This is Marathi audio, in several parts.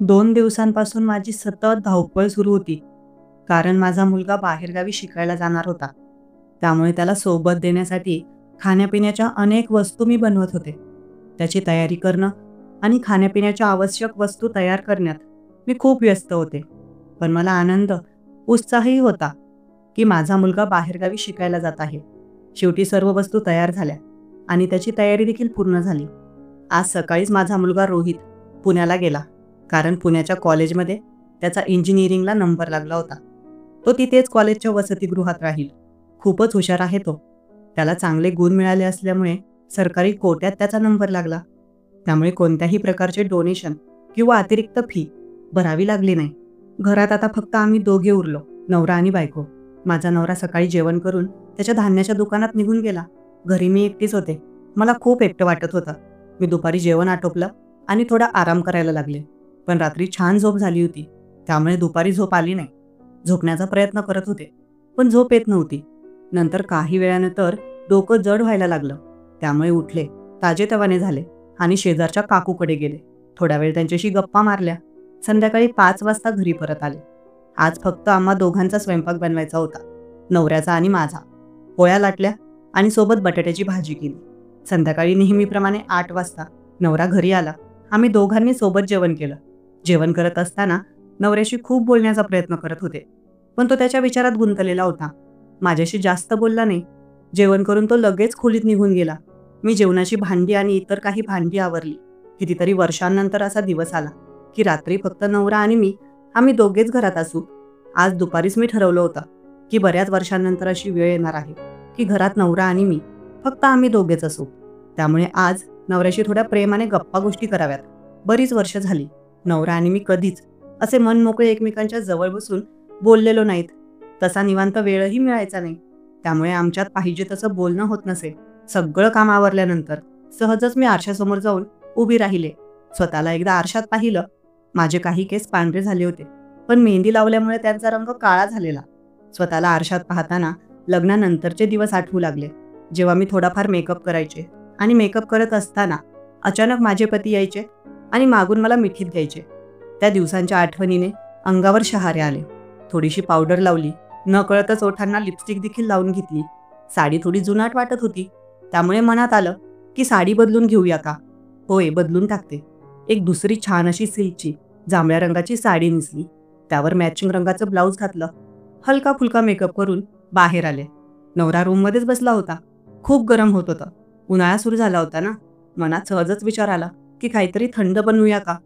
2 दिवसांपासून माझी सतत धावपळ सुरू होती. कारण माझा मुलगा बाहेरगावी शिकायला जाणार होता. त्यामुळे त्याला सोबत देण्यासाठी खाण्यापिण्याच्या अनेक वस्तू मी बनवत होते. त्याची तयारी करणं आणि खाण्यापिण्याच्या आवश्यक वस्तू तयार करण्यात मी खूप व्यस्त होते. पण मला आनंद, उत्साहही होता, की माझा मुलगा बाहेरगावी शिकायला जात आहे. शेवटी सर्व वस्तू तयार झाल्या आणि त्याची तयारी देखील पूर्ण झाली. आज सकाळीच माझा मुलगा रोहित पुण्याला गेला. कारण पुण्याच्या कॉलेजमध्ये त्याचा इंजिनिअरिंगला नंबर लागला होता. तो तिथेच कॉलेजच्या वसतिगृहात राहील. खूपच हुशार आहे तो. त्याला चांगले गुण मिळाले असल्यामुळे सरकारी कोट्यात त्याचा नंबर लागला. त्यामुळे कोणत्याही प्रकारचे डोनेशन किंवा अतिरिक्त फी भरावी लागली नाही. घरात आता फक्त आम्ही दोघे उरलो, नवरा आणि बायको. माझा नवरा सकाळी जेवण करून त्याच्या धान्याच्या दुकानात निघून गेला. घरी मी एकटीच होते. मला खूप एकटं वाटत होतं. मी दुपारी जेवण आटोपलं आणि थोडा आराम करायला लागले. पण रात्री छान झोप झाली होती. त्यामुळे दुपारी झोप आली नाही. झोपण्याचा प्रयत्न करत होते, पण झोप येत नव्हती. नंतर काही वेळानंतर डोकं जड व्हायला लागलं. त्यामुळे उठले, ताजेतवाने झाले आणि शेजारच्या काकूकडे गेले. थोडा वेळ त्यांच्याशी गप्पा मारल्या. संध्याकाळी 5 वाजता घरी परत आले. आज फक्त आम्हा दोघांचा स्वयंपाक बनवायचा होता, नवऱ्याचा आणि माझा. पोळ्या लाटल्या आणि सोबत बटाट्याची भाजी केली. संध्याकाळी नेहमीप्रमाणे 8 वाजता नवरा घरी आला. आम्ही दोघांनी सोबत जेवण केलं. जेवण करत असताना नवऱ्याशी खूप बोलण्याचा प्रयत्न करत होते, पण तो त्याच्या विचारात गुंतलेला होता. माझ्याशी जास्त बोलला नाही. जेवण करून तो लगेच खोलीत निघून गेला. मी जेवणाची भांडी आणि इतर काही भांडी आवरली. कितीतरी वर्षांनंतर असा दिवस आला की रात्री फक्त नवरा आणि मी, आम्ही दोघेच घरात असू. आज दुपारीच मी ठरवलं होतं की बऱ्याच वर्षांनंतर अशी वेळ येणार आहे की घरात नवरा आणि मी, फक्त आम्ही दोघेच असू. त्यामुळे आज नवऱ्याशी थोड्या प्रेमाने गप्पा गोष्टी कराव्यात. बरीच वर्ष झाली नवरा आणि मी कधीच असे मनमोकळे एकमेकांच्या जवळ बसून बोललेलो नाहीत. तसा निवांत वेळही मिळायचा नाही. त्यामुळे आमच्यात पाहिजे तसं बोलणं होत नसे. सगळं काम आवरल्यानंतर सहजच मी आरशासमोर जाऊन उभी राहिले. स्वतःला एकदा आरशात पाहिलं. माझे काही केस पांढरे झाले होते, पण मेहंदी लावल्यामुळे त्यांचा रंग काळा झालेला. स्वतःला आरशात पाहताना लग्नानंतरचे दिवस आठवू लागले, जेव्हा मी थोडाफार मेकअप करायचे आणि मेकअप करत असताना अचानक माझे पती यायचे आणि मागून मला मिठीत घ्यायचे. त्या दिवसांच्या आठवणीने अंगावर शहारे आले. थोडीशी पावडर लावली. नकळतच ओठांना लिपस्टिक देखील लावून घेतली. साडी थोडी जुनाट वाटत होती. त्यामुळे मनात आलं की साडी बदलून घेऊया का? होय, बदलून टाकते. एक दुसरी छान अशी सिल्कची जांभळ्या रंगाची साडी नेसली. त्यावर मॅचिंग रंगाचं ब्लाऊज घातलं. हलका फुलका मेकअप करून बाहेर आले. नवरा रूममध्येच बसला होता. खूप गरम होत होतं. उन्हाळा सुरू झाला होता ना. मनात सहजच विचार आला की काहीतरी थंड बनवूया का?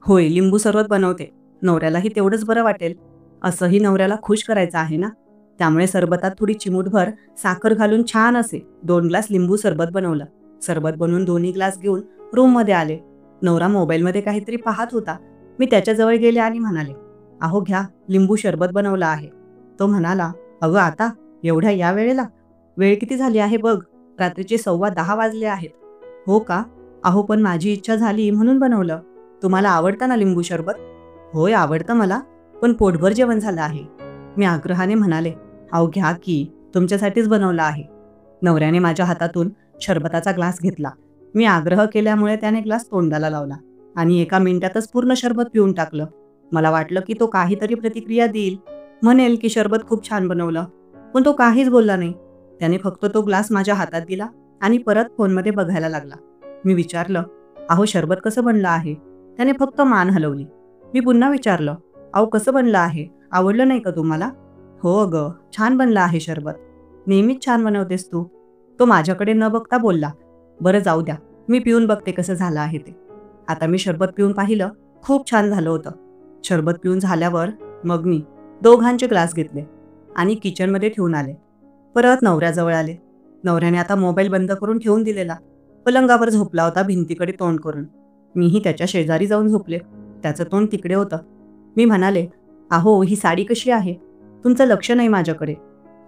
होय, लिंबू सरबत बनवते. नवऱ्यालाही तेवढंच बरं वाटेल. असंही नवऱ्याला खुश करायचं आहे ना. त्यामुळे सरबतात थोडी चिमूटभर साखर घालून छान असे 2 ग्लास लिंबू सरबत बनवलं. सरबत बनवून 2 ग्लास घेऊन रूममध्ये आले. नवरा मोबाईलमध्ये काहीतरी पाहत होता. मी त्याच्याजवळ गेले आणि म्हणाले, अहो घ्या, लिंबू सरबत बनवलं आहे. तो म्हणाला, अगं आता एवढ्या या वेळेला? वेळ किती झाली आहे बघ, रात्रीचे 10:15 वाजले आहेत. हो का? अहो पण माझी इच्छा झाली म्हणून बनवलं. तुम्हाला आवडतं ना लिंबू सरबत? होय, आवडतं मला, पण पोटभर जेवण झालं आहे. मी आग्रहाने म्हणाले, अहो घ्या की, तुमच्यासाठीच बनवलं आहे. नवऱ्याने माझ्या हातातून शरबताचा ग्लास घेतला. मी आग्रह केल्यामुळे त्याने ग्लास तोंडाला लावला आणि एका मिनिटातच पूर्ण शरबत पिऊन टाकलं. मला वाटलं की तो काहीतरी प्रतिक्रिया देईल, म्हणेल की शरबत खूप छान बनवलं, पण तो काहीच बोलला नाही. त्याने फक्त तो ग्लास माझ्या हातात दिला आणि परत फोनमध्ये बघायला लागला. मी विचारलं, अहो शरबत कसं बनलं आहे? त्याने फक्त मान हलवली. मी पुन्हा विचारलं, अहो कसं बनलं आहे? आवडलं नाही का तुम्हाला? हो अगं, छान बनलं आहे शरबत. नेहमीच छान बनवतेस तू. तो माझ्याकडे न बघता बोलला, बरं जाऊ द्या, मी पिऊन बघते कसं झालं आहे ते. आता मी शरबत पिऊन पाहिलं. खूप छान झालं होतं. शरबत पिऊन झाल्यावर मग मी दोघांचे ग्लास घेतले आणि किचनमध्ये ठेवून आले. परत नवऱ्याजवळ आले. नवऱ्याने आता मोबाईल बंद करून ठेवून दिलेला. पलंगावर झोपला होता भिंतीकडे तोंड करून. मीही त्याच्या शेजारी जाऊन झोपले. त्याचं तोंड तिकडे होतं. मी म्हणाले, अहो ही साडी कशी आहे? तुमचं लक्ष नाही माझ्याकडे.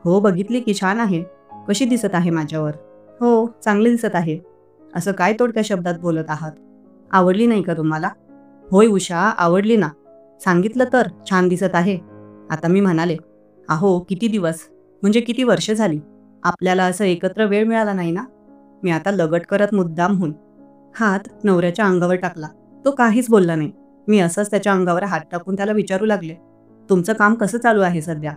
हो बघितली की, छान आहे. कशी दिसत आहे माझ्यावर? हो, चांगली दिसत आहे. असं काय तोडक्या शब्दात बोलत आहात? आवडली नाही का तुम्हाला? होय उषा, आवडली ना. सांगितलं तर छान दिसत आहे. आता मी म्हणाले, अहो किती दिवस, म्हणजे किती वर्ष झाली आपल्याला असं एकत्र वेळ मिळाला नाही ना. मी आता लगट करत मुद्दामहून हात नवऱ्याच्या अंगावर टाकला. तो काहीच बोलला नाही. मी असंच त्याच्या अंगावर हात टाकून त्याला विचारू लागले, तुमचं काम कसं चालू आहे सध्या?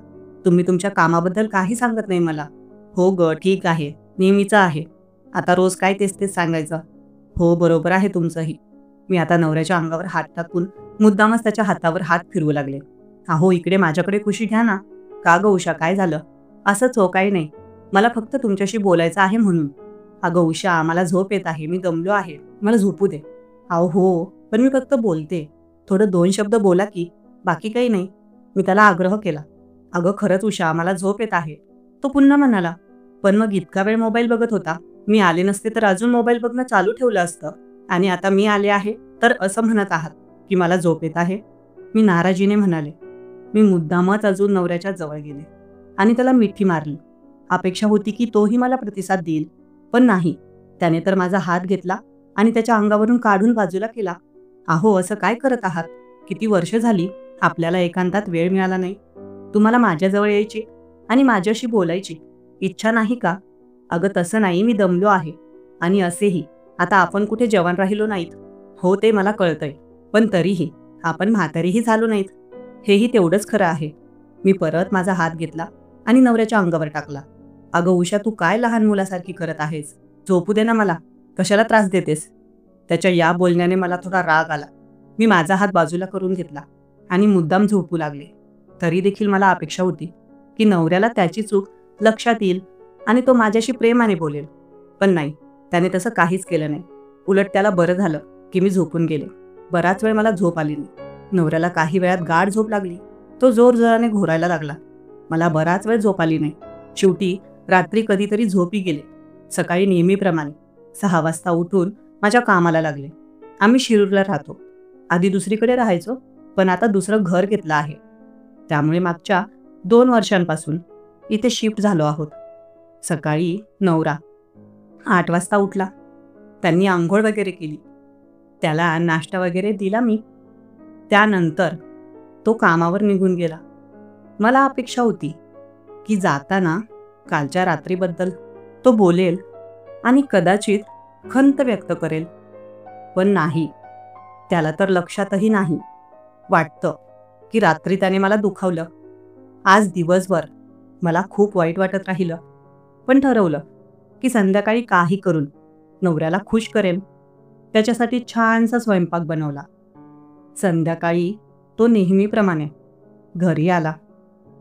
तुम्ही तुमच्या कामाबद्दल काही सांगत नाही मला. हो ग, ठीक आहे. नेहमीचं आहे. आता रोज काय तेच तेच सांगायचं. हो, बरोबर आहे तुमचंही. मी आता नवऱ्याच्या अंगावर हात टाकून मुद्दामच त्याच्या हातावर हात फिरवू लागले. अहो, इकडे माझ्याकडे खुशी घ्या ना. का ग उषा, काय झालं? असंच हो, काही नाही. मला फक्त तुमच्याशी बोलायचं आहे म्हणून. अगं उषा, मला झोप येत आहे. मी दमलो आहे. मला झोपू दे. अहो हो, पण मी फक्त बोलते. थोडं 2 शब्द बोला की. बाकी काही नाही. मी त्याला आग्रह केला. अगं खरंच उषा, मला झोप येत आहे. तो पुन्हा म्हणाला, पण मग इतका वेळ मोबाईल बघत होता. मी आले नसते तर अजून मोबाईल बघणं चालू ठेवलं असतं. आणि आता मी आले आहे तर असं म्हणत आहात की मला झोप येत आहे? मी नाराजीने म्हणाले. मी मुद्दामच अजून नवऱ्याच्या जवळ गेले आणि त्याला मिठी मारली. अपेक्षा होती की तोही मला प्रतिसाद देईल, पण नाही. त्याने तर माझा हात घेतला आणि त्याच्या अंगावरून काढून बाजूला केला. अहो, असं काय करत आहात? किती वर्ष झाली आपल्याला एकांतात वेळ मिळाला नाही. तुम्हाला माझ्याजवळ यायची आणि माझ्याशी बोलायची इच्छा नाही का? अगं तसं नाही, मी दमलो आहे. आणि असेही आता आपण कुठे जवान राहिलो नाहीत. हो, ते मला कळतंय. पण तरीही आपण म्हातारीही झालो नाहीत. हेही तेवढंच खरं आहे. मी परत माझा हात घेतला आणि नवऱ्याच्या अंगावर टाकला. अगं उषा, तू काय लहान मुलासारखी करत आहेस? झोपू दे ना मला. कशाला त्रास देतेस? त्याच्या या बोलण्याने मला थोडा राग आला. मी माझा हात बाजूला करून घेतला आणि मुद्दाम झोपू लागले. तरी देखील मला अपेक्षा होती की नवऱ्याला त्याची चूक लक्षात येईल आणि तो माझ्याशी प्रेमाने बोलेल. पण नाही, त्याने तसं काहीच केलं नाही. उलट त्याला बरं झालं की मी झोपून गेले. बराच वेळ मला झोप आली नाही. नवऱ्याला काही वेळात गाढ झोप लागली. तो जोरजोराने घोरायला लागला. मला बराच वेळ झोप आली नाही. शेवटी रात्री कधीतरी झोपी गेले. सकाळी नेहमीप्रमाणे 6 वाजता उठून माझ्या कामाला लागले. आम्ही शिरूरला राहतो. आधी दुसरीकडे राहायचो, पण आता दुसरं घर घेतलं आहे. त्यामुळे मागच्या 2 वर्षांपासून इथे शिफ्ट झालो आहोत. सकाळी नवरा 8 वाजता उठला. त्यांनी अंघोळ वगैरे केली. त्याला नाश्ता वगैरे दिला मी. त्यानंतर तो कामावर निघून गेला. मला अपेक्षा होती की जाताना कालच्या रात्रीबद्दल तो बोलेल आणि कदाचित खंत व्यक्त करेल. पण नाही, त्याला तर लक्षातही नाही. वाटतं की रात्री त्याने मला दुखावलं. आज दिवसभर मला खूप वाईट वाटत राहिलं. पण ठरवलं की संध्याकाळी काही करून नवऱ्याला खुश करेल. त्याच्यासाठी छानसा स्वयंपाक बनवला. संध्याकाळी तो नेहमीप्रमाणे घरी आला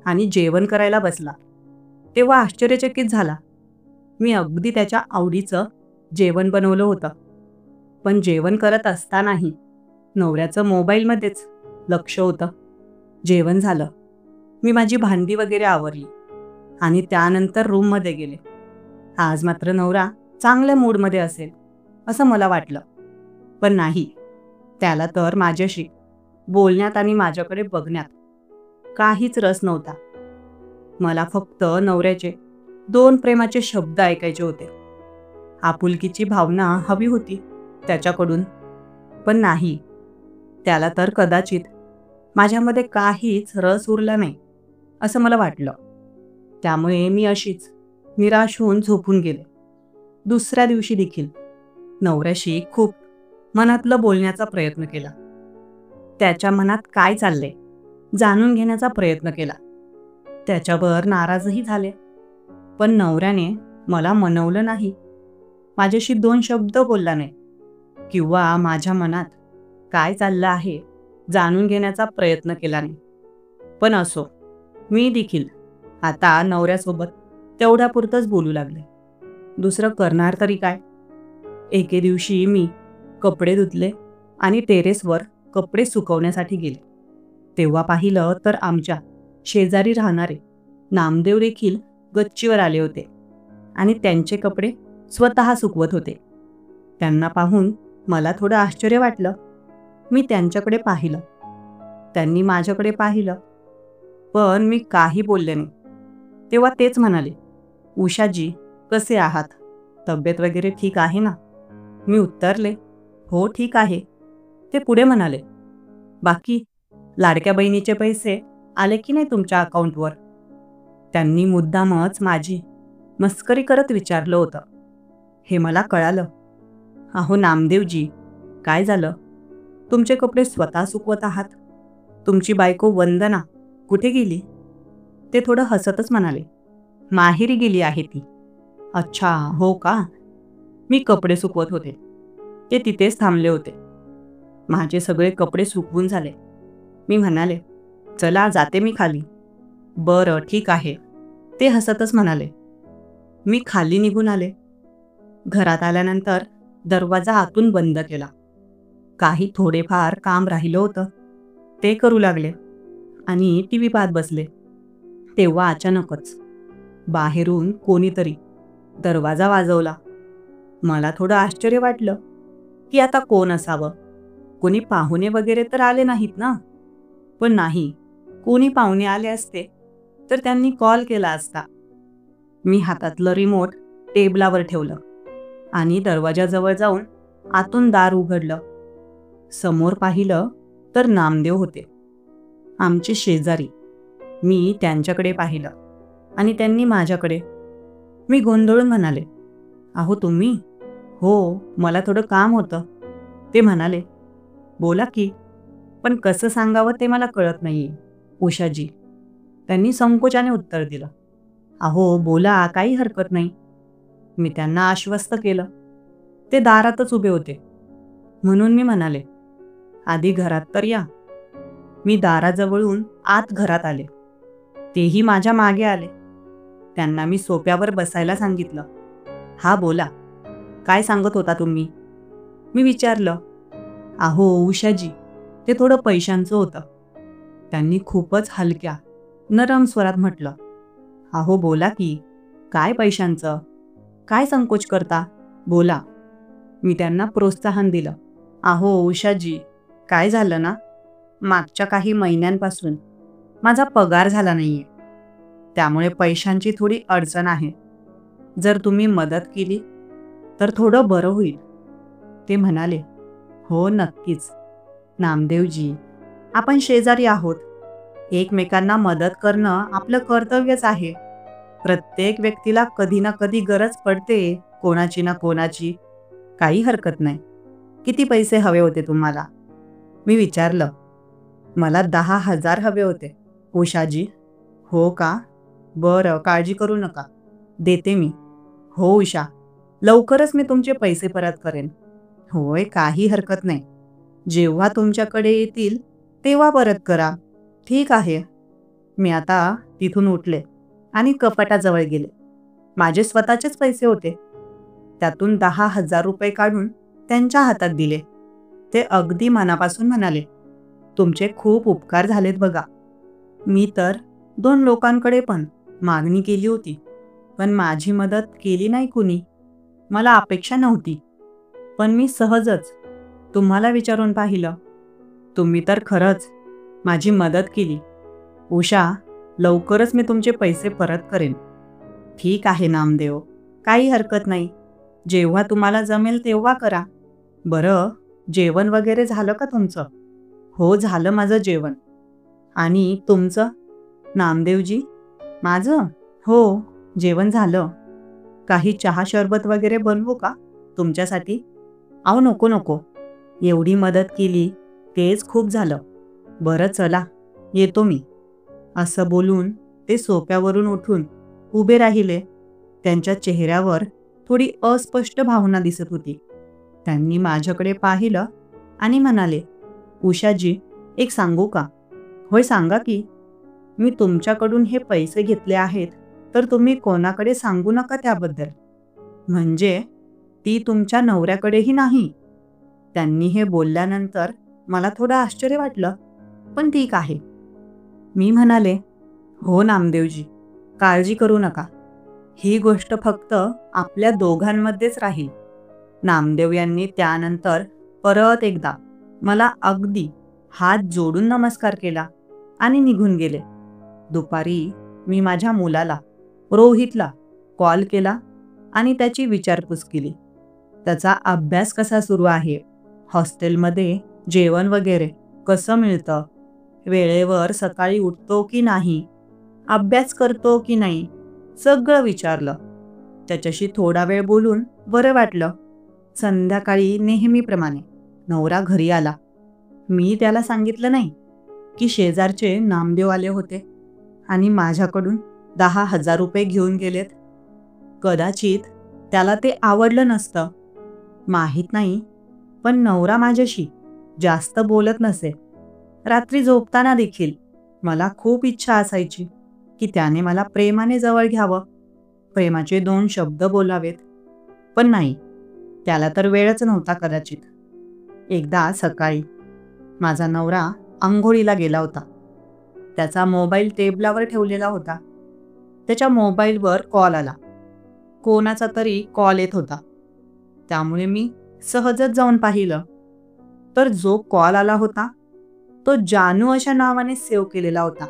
आणि जेवण करायला बसला. तेव्हा आश्चर्यचकित झाला. मी अगदी त्याच्या आवडीचं जेवण बनवलं होतं. पण जेवण करत असतानाही नवऱ्याचं मोबाईलमध्येच लक्ष होतं. जेवण झालं. मी माझी भांडी वगैरे आवरली आणि त्यानंतर रूममध्ये गेले. आज मात्र नवरा चांगल्या मूडमध्ये असेल असं मला वाटलं. पण नाही, त्याला तर माझ्याशी बोलण्यात आणि माझ्याकडे बघण्यात काहीच रस नव्हता. मला फक्त नवऱ्याचे 2 प्रेमाचे शब्द ऐकायचे होते. आपुलकीची भावना हवी होती त्याच्याकडून. पण नाही, त्याला तर कदाचित माझ्यामध्ये काहीच रस उरला नाही असं मला वाटलं. त्यामुळे मी अशीच निराश होऊन झोपून गेले. दुसऱ्या दिवशी देखील नवऱ्याशी खूप मनातलं बोलण्याचा प्रयत्न केला. त्याच्या मनात काय चाललंय जाणून घेण्याचा प्रयत्न केला. त्याच्यावर नाराजही झाले. पण नवऱ्याने मला मनवलं नाही. माझ्याशी 2 शब्द बोलला नाही किंवा माझ्या मनात काय चाललं आहे जाणून घेण्याचा प्रयत्न केला नाही. पण असो, मी देखील आता नवऱ्यासोबत तेवढ्यापुरतंच बोलू लागले. दुसरं करणार तरी काय? एके दिवशी मी कपडे धुतले आणि टेरेसवर कपडे सुकवण्यासाठी गेले. तेव्हा पाहिलं तर आमच्या शेजारी राहणारे नामदेव देखील गच्चीवर आले होते आणि त्यांचे कपडे स्वतः सुकवत होते. त्यांना पाहून मला थोडं आश्चर्य वाटलं. मी त्यांच्याकडे पाहिलं. त्यांनी माझ्याकडे पाहिलं. पण मी काही बोलले नाही. तेव्हा तेच म्हणाले, उषाजी, कसे आहात? तब्येत वगैरे ठीक आहे ना? मी उत्तरले, हो ठीक आहे. ते पुढे म्हणाले, बाकी लाडक्या बहिणीचे पैसे आले की नाही तुमच्या अकाउंटवर? त्यांनी मुद्दामच माझी मस्करी करत विचारलं होतं. हे मला कळालं. अहो नामदेवजी, काय झालं? तुमचे कपडे स्वतः सुकवत आहात. तुमची बायको वंदना कुठे गेली? ते थोडं हसतच म्हणाले, माहेरी गेली आहे ती. अच्छा, हो का? मी कपडे सुकवत होते. ते तिथेच थांबले होते. माझे सगळे कपडे सुकवून झाले. मी म्हणाले, चला जाते मी खाली. बरं, ठीक आहे. ते हसतच म्हणाले. मी खाली निघून आले. घरात आल्यानंतर दरवाजा आतून बंद केला. काही थोडेफार काम राहिलं होतं ते करू लागले आणि टीव्ही पाहत बसले. तेव्हा अचानकच बाहेरून कोणीतरी दरवाजा वाजवला. मला थोडं आश्चर्य वाटलं की आता कोण असावं. कोणी पाहुणे वगैरे तर आले नाहीत ना. पण नाही, कोणी पाहुणे आले असते तर त्यांनी कॉल केला असता. मी हातातलं रिमोट टेबलावर ठेवलं आणि दरवाजाजवळ जाऊन आतून दार उघडलं. समोर पाहिलं तर नामदेव होते, आमचे शेजारी. मी त्यांच्याकडे पाहिलं आणि त्यांनी माझ्याकडे. मी गोंधळून म्हणाले, अहो तुम्ही? हो, मला थोडं काम होतं. ते म्हणाले, बोला की, पण कसं सांगावं ते मला कळत नाहीये उषाजी. त्यांनी संकोचाने उत्तर दिलं, अहो बोला, काही हरकत नाही. मी त्यांना आश्वस्त केलं. ते दारातच उभे होते म्हणून मी म्हणाले, आधी घरात तर या. मी दाराजवळून आत घरात आले. तेही माझ्या मागे आले. त्यांना मी सोफ्यावर बसायला सांगितलं. हा बोला, काय सांगत होता तुम्ही? मी विचारलं. अहो उषाजी, ते थोडं पैशांचं होतं. त्यांनी खूपच हलक्या नरम स्वरात म्हटलं, अहो बोला की, काय पैशांचं? काय संकोच करता? बोला. मी त्यांना प्रोत्साहन दिलं. अहो उषाजी, काय झालं ना, मागच्या काही महिन्यांपासून माझा पगार झाला नाहीये. त्यामुळे पैशांची थोडी अडचण आहे. जर तुम्ही मदत केली तर थोडं बरं होईल. ते म्हणाले, हो नक्कीच नामदेवजी, आपण शेजारी आहोत. एकमेकांना मदत करणं आपलं कर्तव्यच आहे. प्रत्येक व्यक्तीला कधी ना कधी गरज पडते, कोणाची ना कोणाची. काही हरकत नाही. किती पैसे हवे होते तुम्हाला? मी विचारलं. मला 10,000 हवे होते उषाजी. हो का? बरं, काळजी करू नका, देते मी. हो उषा, लवकरच मी तुमचे पैसे परत करेन. होय, काही हरकत नाही. जेव्हा तुमच्याकडे येतील तेव्हा परत करा. ठीक आहे. मी आता तिथून उठले आणि कपाटाजवळ गेले. माझे स्वतःचेच पैसे होते. त्यातून 10,000 रुपये काढून त्यांच्या हातात दिले. ते अगदी मनापासून म्हणाले, तुमचे खूप उपकार झालेत बघा. मी तर 2 लोकांकडे पण मागणी केली होती, पण माझी मदत केली नाही कुणी. मला अपेक्षा नव्हती, पण मी सहजच तुम्हाला विचारून पाहिलं. तुम्ही तर खरंच माझी मदत केली. उषा, लवकरच मी तुमचे पैसे परत करेन. ठीक आहे नामदेव, काही हरकत नाही. जेव्हा तुम्हाला जमेल तेव्हा करा. बरं, जेवण वगैरे झालं का तुमचं? हो, झालं माझं जेवण. आणि तुमचं नामदेवजी? माझं? हो, जेवण झालं. काही चहा शरबत वगैरे बनवू का तुमच्यासाठी? अहो नको नको, एवढी मदत केली तेच खूप झालं. बरं चला, येतो मी. असं बोलून ते सोफ्यावरून उठून उभे राहिले. त्यांच्या चेहऱ्यावर थोडी अस्पष्ट भावना दिसत होती. त्यांनी माझ्याकडे पाहिलं आणि म्हणाले, उषाजी, एक सांगू का? होय सांगा की. मी तुमच्याकडून हे पैसे घेतले आहेत, तर तुम्ही कोणाकडे सांगू नका त्याबद्दल. म्हणजे ती तुमच्या नवऱ्याकडेही नाही. त्यांनी हे बोलल्यानंतर मला थोडं आश्चर्य वाटलं, पण ठीक आहे. मी म्हणाले, हो नामदेवजी, काळजी करू नका. ही गोष्ट फक्त आपल्या दोघांमध्येच राहील. नामदेव यांनी त्यानंतर परत एकदा मला अगदी हात जोडून नमस्कार केला आणि निघून गेले. दुपारी मी माझ्या मुलाला, रोहितला कॉल केला आणि त्याची विचारपूस केली. त्याचा अभ्यास कसा सुरू आहे, हॉस्टेलमध्ये जेवण वगैरे कसं मिळतं, वेळेवर सकाळी उठतो की नाही, अभ्यास करतो की नाही, सगळं विचारलं. त्याच्याशी थोडा वेळ बोलून बरं वाटलं. संध्याकाळी नेहमीप्रमाणे नवरा घरी आला. मी त्याला सांगितलं नाही की शेजारचे नामदेव आले होते आणि माझ्याकडून 10,000 रुपये घेऊन गेलेत. कदाचित त्याला ते आवडलं नसतं, माहीत नाही. पण नवरा माझ्याशी जास्त बोलत नसे. रात्री झोपताना देखील मला खूप इच्छा असायची की त्याने मला प्रेमाने जवळ घ्यावं, प्रेमाचे 2 शब्द बोलावेत. पण नाही, त्याला तर वेळच नव्हता कदाचित. एकदा सकाळी माझा नवरा अंघोळीला गेला होता. त्याचा मोबाईल टेबलावर ठेवलेला होता. त्याच्या मोबाईलवर कॉल आला. कोणाचा तरी कॉल येत होता. त्यामुळे मी सहजच जाऊन पाहिलं, तर जो कॉल आला होता तो जानू अशा नावाने सेव्ह केलेला होता.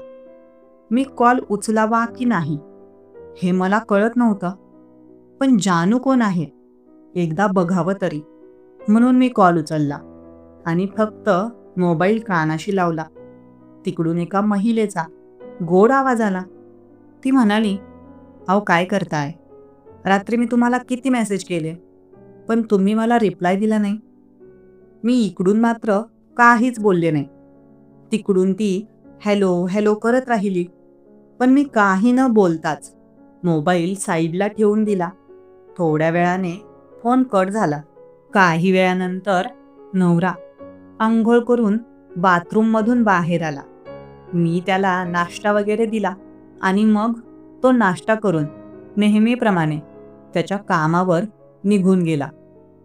मी कॉल उचलावा की नाही हे मला कळत नव्हतं. पण जानू कोण आहे एकदा बघावं तरी, म्हणून मी कॉल उचलला आणि फक्त मोबाईल कानाशी लावला. तिकडून एका महिलेचा गोड आवाज आला. ती म्हणाली, अहो काय करताय? रात्री मी तुम्हाला किती मेसेज केले, पण तुम्ही मला रिप्लाय दिला नाही. मी इकडून मात्र काहीच बोलले नाही. तिकडून ती हॅलो हॅलो करत राहिली, पण मी काही न बोलताच मोबाईल साईडला ठेवून दिला. थोड्या वेळाने फोन कट झाला. काही वेळानंतर नवरा अंघोळ करून बाथरूममधून बाहेर आला. मी त्याला नाश्ता वगैरे दिला आणि मग तो नाश्ता करून नेहमीप्रमाणे त्याच्या कामावर निघून गेला.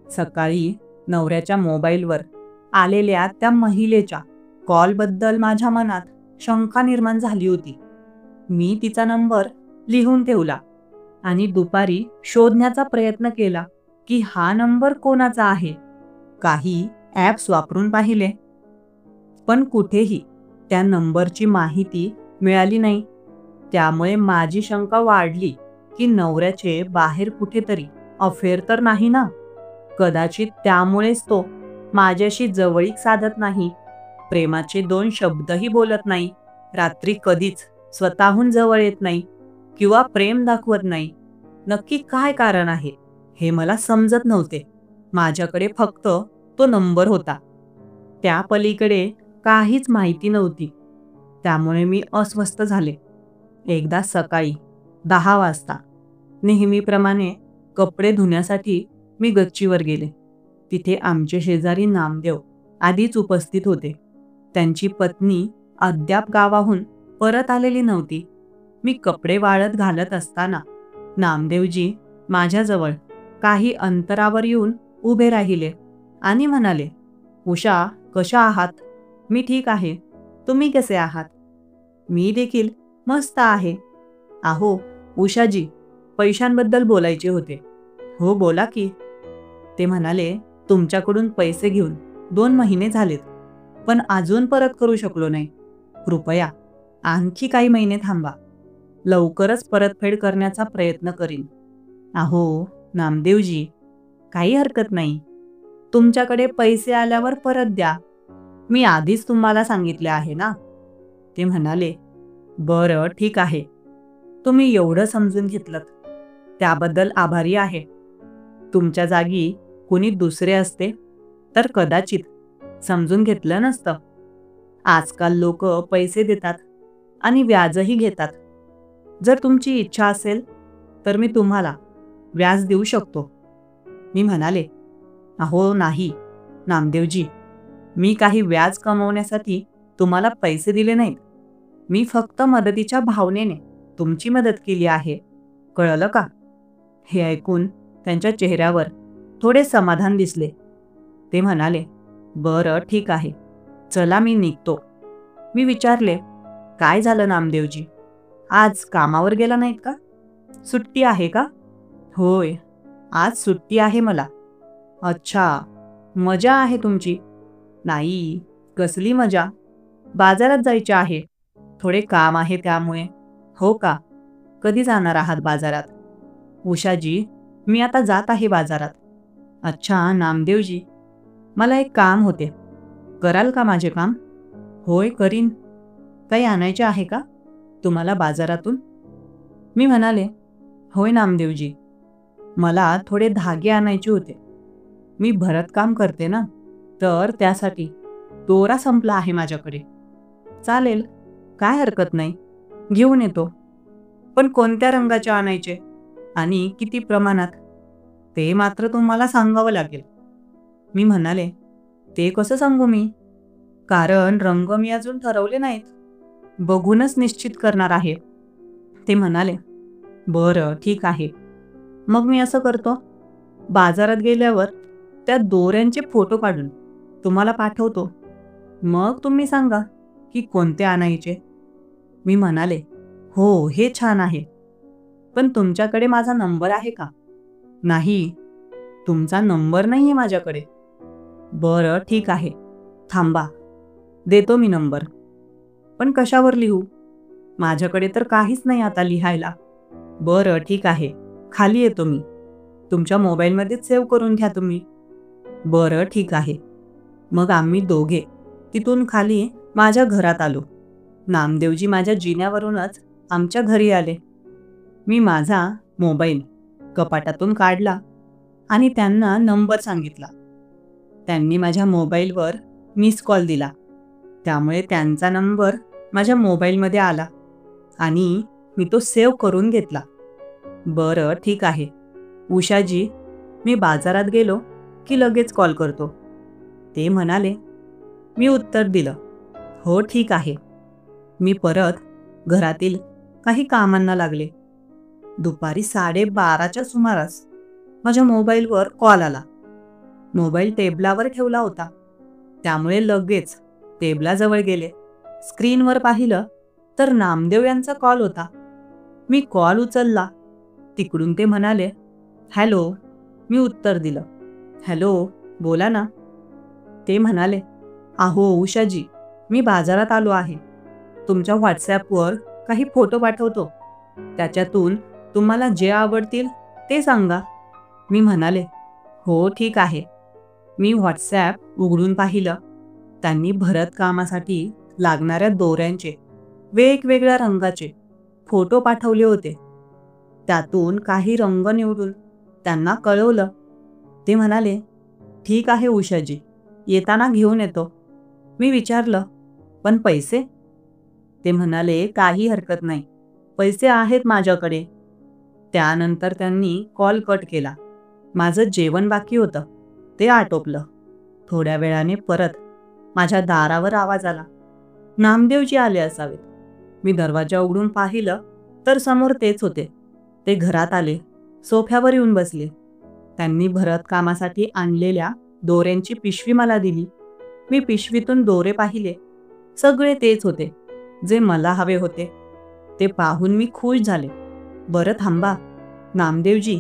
सकाळी नवऱ्याच्या मोबाईलवर आलेल्या त्या महिलेच्या कॉलबद्दल माझ्या मनात शंका निर्माण झाली होती. मी तिचा नंबर लिहून ठेवला आणि दुपारी शोधण्याचा प्रयत्न केला की हा नंबर कोणाचा आहे. काही ॲप्स वापरून पाहिले, पण कुठेही त्या नंबरची माहिती मिळाली नाही. त्यामुळे माझी शंका वाढली की नवऱ्याचे बाहेर कुठेतरी अफेअर तर नाही ना. कदाचित त्यामुळेच तो माझ्याशी जवळीक साधत नाही, प्रेमाचे 2 शब्दही बोलत नाही, रात्री कधीच स्वतःहून जवळ येत नाही किंवा प्रेम दाखवत नाही. नक्की काय कारण आहे हे मला समजत नव्हते. माझ्याकडे फक्त तो नंबर होता, त्या पलीकडे काहीच माहिती नव्हती. त्यामुळे मी अस्वस्थ झाले. एकदा सकाळी 10 वाजता नेहमीप्रमाणे कपडे धुण्यासाठी मी गच्चीवर गेले. तिथे आमचे शेजारी नामदेव आधीच उपस्थित होते. त्यांची पत्नी अद्याप गावाहून परत आलेली नव्हती. मी कपडे वाळत घालत असताना नामदेवजी माझ्याजवळ काही अंतरावर येऊन उभे राहिले आणि म्हणाले, उषा कशा आहात? मी ठीक आहे. तुम्ही कसे आहात? मी देखील मस्त आहे. अहो उषाजी, पैशांबद्दल बोलायचे होते. हो बोला की. ते म्हणाले, तुमच्याकडून पैसे घेऊन 2 महिने झालेत, पण अजून परत करू शकलो नाही. कृपया आणखी काही महिने थांबा. लवकरच परतफेड करण्याचा प्रयत्न करीन. अहो नामदेवजी, काही हरकत नाही. तुमच्याकडे पैसे आल्यावर परत द्या. मी आधीच तुम्हाला सांगितले आहे ना. ते म्हणाले, बरं ठीक आहे. तुम्ही एवढं समजून घेतलं त्याबद्दल आभारी आहे. तुमच्या जागी कुणी दुसरे असते तर कदाचित समजून घेतलं नसतं. आजकाल लोक पैसे देतात आणि व्याजही घेतात. जर तुमची इच्छा असेल तर मी तुम्हाला व्याज देऊ शकतो. मी म्हणाले, अहो नाही नामदेवजी, मी काही व्याज कमवण्यासाठी तुम्हाला पैसे दिले नाहीत. मी फक्त मदतीच्या भावनेने तुमची मदत केली आहे. कळलं का? हे ऐकून त्यांच्या चेहऱ्यावर थोडे समाधान दिसले. ते म्हणाले, बरं ठीक आहे, चला मी निघतो. मी विचारले, काय झालं नामदेवजी? आज कामावर गेला नाहीत का? सुट्टी आहे का? होय, आज सुट्टी आहे मला. अच्छा, मजा आहे तुमची. नाही, कसली मजा? बाजारात जायचे आहे. थोडे काम आहे त्यामुळे. हो का? कधी जाणार आहात बाजारात? उषाजी, मी आता जात आहे बाजारात. अच्छा नामदेवजी, मला एक काम होते. कराल का माझे काम? होय करीन. काही आणायचे आहे का तुम्हाला बाजारातून? मी म्हणाले, होय नामदेवजी, मला थोडे धागे आणायचे होते. मी भरतकाम करते ना, तर त्यासाठी दोरा संपला आहे माझ्याकडे. चालेल, काय हरकत नाही, घेऊन येतो. पण कोणत्या रंगाचे आणायचे आणि किती प्रमाणात ते मात्र तुम्हाला सांगावं लागेल. मी म्हणाले, ते कसं सांगू मी? कारण रंग मी अजून ठरवले नाहीत. बघूनच निश्चित करणार आहे. ते म्हणाले, बरं ठीक आहे. मग मी असं करतो, बाजारात गेल्यावर त्या दोऱ्यांचे फोटो काढून तुम्हाला पाठवतो. मग तुम्ही सांगा की कोणते आणायचे. मी म्हणाले, हो हे छान आहे. पण तुमच्याकडे माझा नंबर आहे का? नाही, तुमचा नंबर नाहीये माझ्याकडे. बरं ठीक आहे, थांबा, देतो मी नंबर. पण कशावर लिहू? माझ्याकडे तर काहीच नाही आता लिहायला. बरं ठीक आहे, खाली येतो मी. तुमच्या मोबाईलमध्येच सेव्ह करून घ्या तुम्ही. बरं ठीक आहे. मग आम्ही दोघे तिथून खाली माझ्या घरात आलो. नामदेवजी माझ्या जिन्यावरूनच आमच्या घरी आले. मी माझा मोबाईल कपाटातून काढला आणि त्यांना नंबर सांगितला. त्यांनी माझ्या मोबाईलवर मिस कॉल दिला. त्यामुळे त्यांचा नंबर माझ्या मोबाईलमध्ये आला आणि मी तो सेव्ह करून घेतला. बरं ठीक आहे, उषाजी, मी बाजारात गेलो की लगेच कॉल करतो, ते म्हणाले. मी उत्तर दिलं, हो ठीक आहे. मी परत घरातील काही कामांना लागले. दुपारी 12:30च्या सुमारास माझ्या मोबाईलवर कॉल आला. मोबाईल टेबलावर ठेवला होता, त्यामुळे लगेच टेबलाजवळ गेले. स्क्रीनवर पाहिलं तर नामदेव यांचा कॉल होता. मी कॉल उचलला. तिकडून ते म्हणाले, हॅलो. मी उत्तर दिलं, हॅलो, बोला ना. ते म्हणाले, अहो उषाजी, मी बाजारात आलो आहे. तुमच्या व्हॉट्सॲपवर काही फोटो पाठवतो, त्याच्यातून तुम्हाला जे आवडतील ते सांगा. मी म्हणाले, हो ठीक आहे. मी व्हॉट्सॲप उघडून पाहिलं. त्यांनी भरतकामासाठी लागणाऱ्या दोऱ्यांचे वेगवेगळ्या रंगाचे फोटो पाठवले होते. त्यातून काही रंग निवडून त्यांना कळवलं. ते म्हणाले, ठीक आहे उषाजी, येताना घेऊन येतो. मी विचारलं, पण पैसे? ते म्हणाले, काही हरकत नाही, पैसे आहेत माझ्याकडे. त्यानंतर त्यांनी कॉल कट केला. माझं जेवण बाकी होतं, ते आटोपलं. थोड्या वेळाने परत माझ्या दारावर आवाज आला. नामदेवजी आले असावेत. मी दरवाजा उघडून पाहिलं तर समोर तेच होते. ते घरात आले, सोफ्यावर येऊन बसले. त्यांनी भरतकामासाठी आणलेल्या दोऱ्यांची पिशवी मला दिली. मी पिशवीतून दोरे पाहिले. सगळे तेच होते जे मला हवे होते. ते पाहून मी खुश झाले. बरं थांबा नामदेवजी,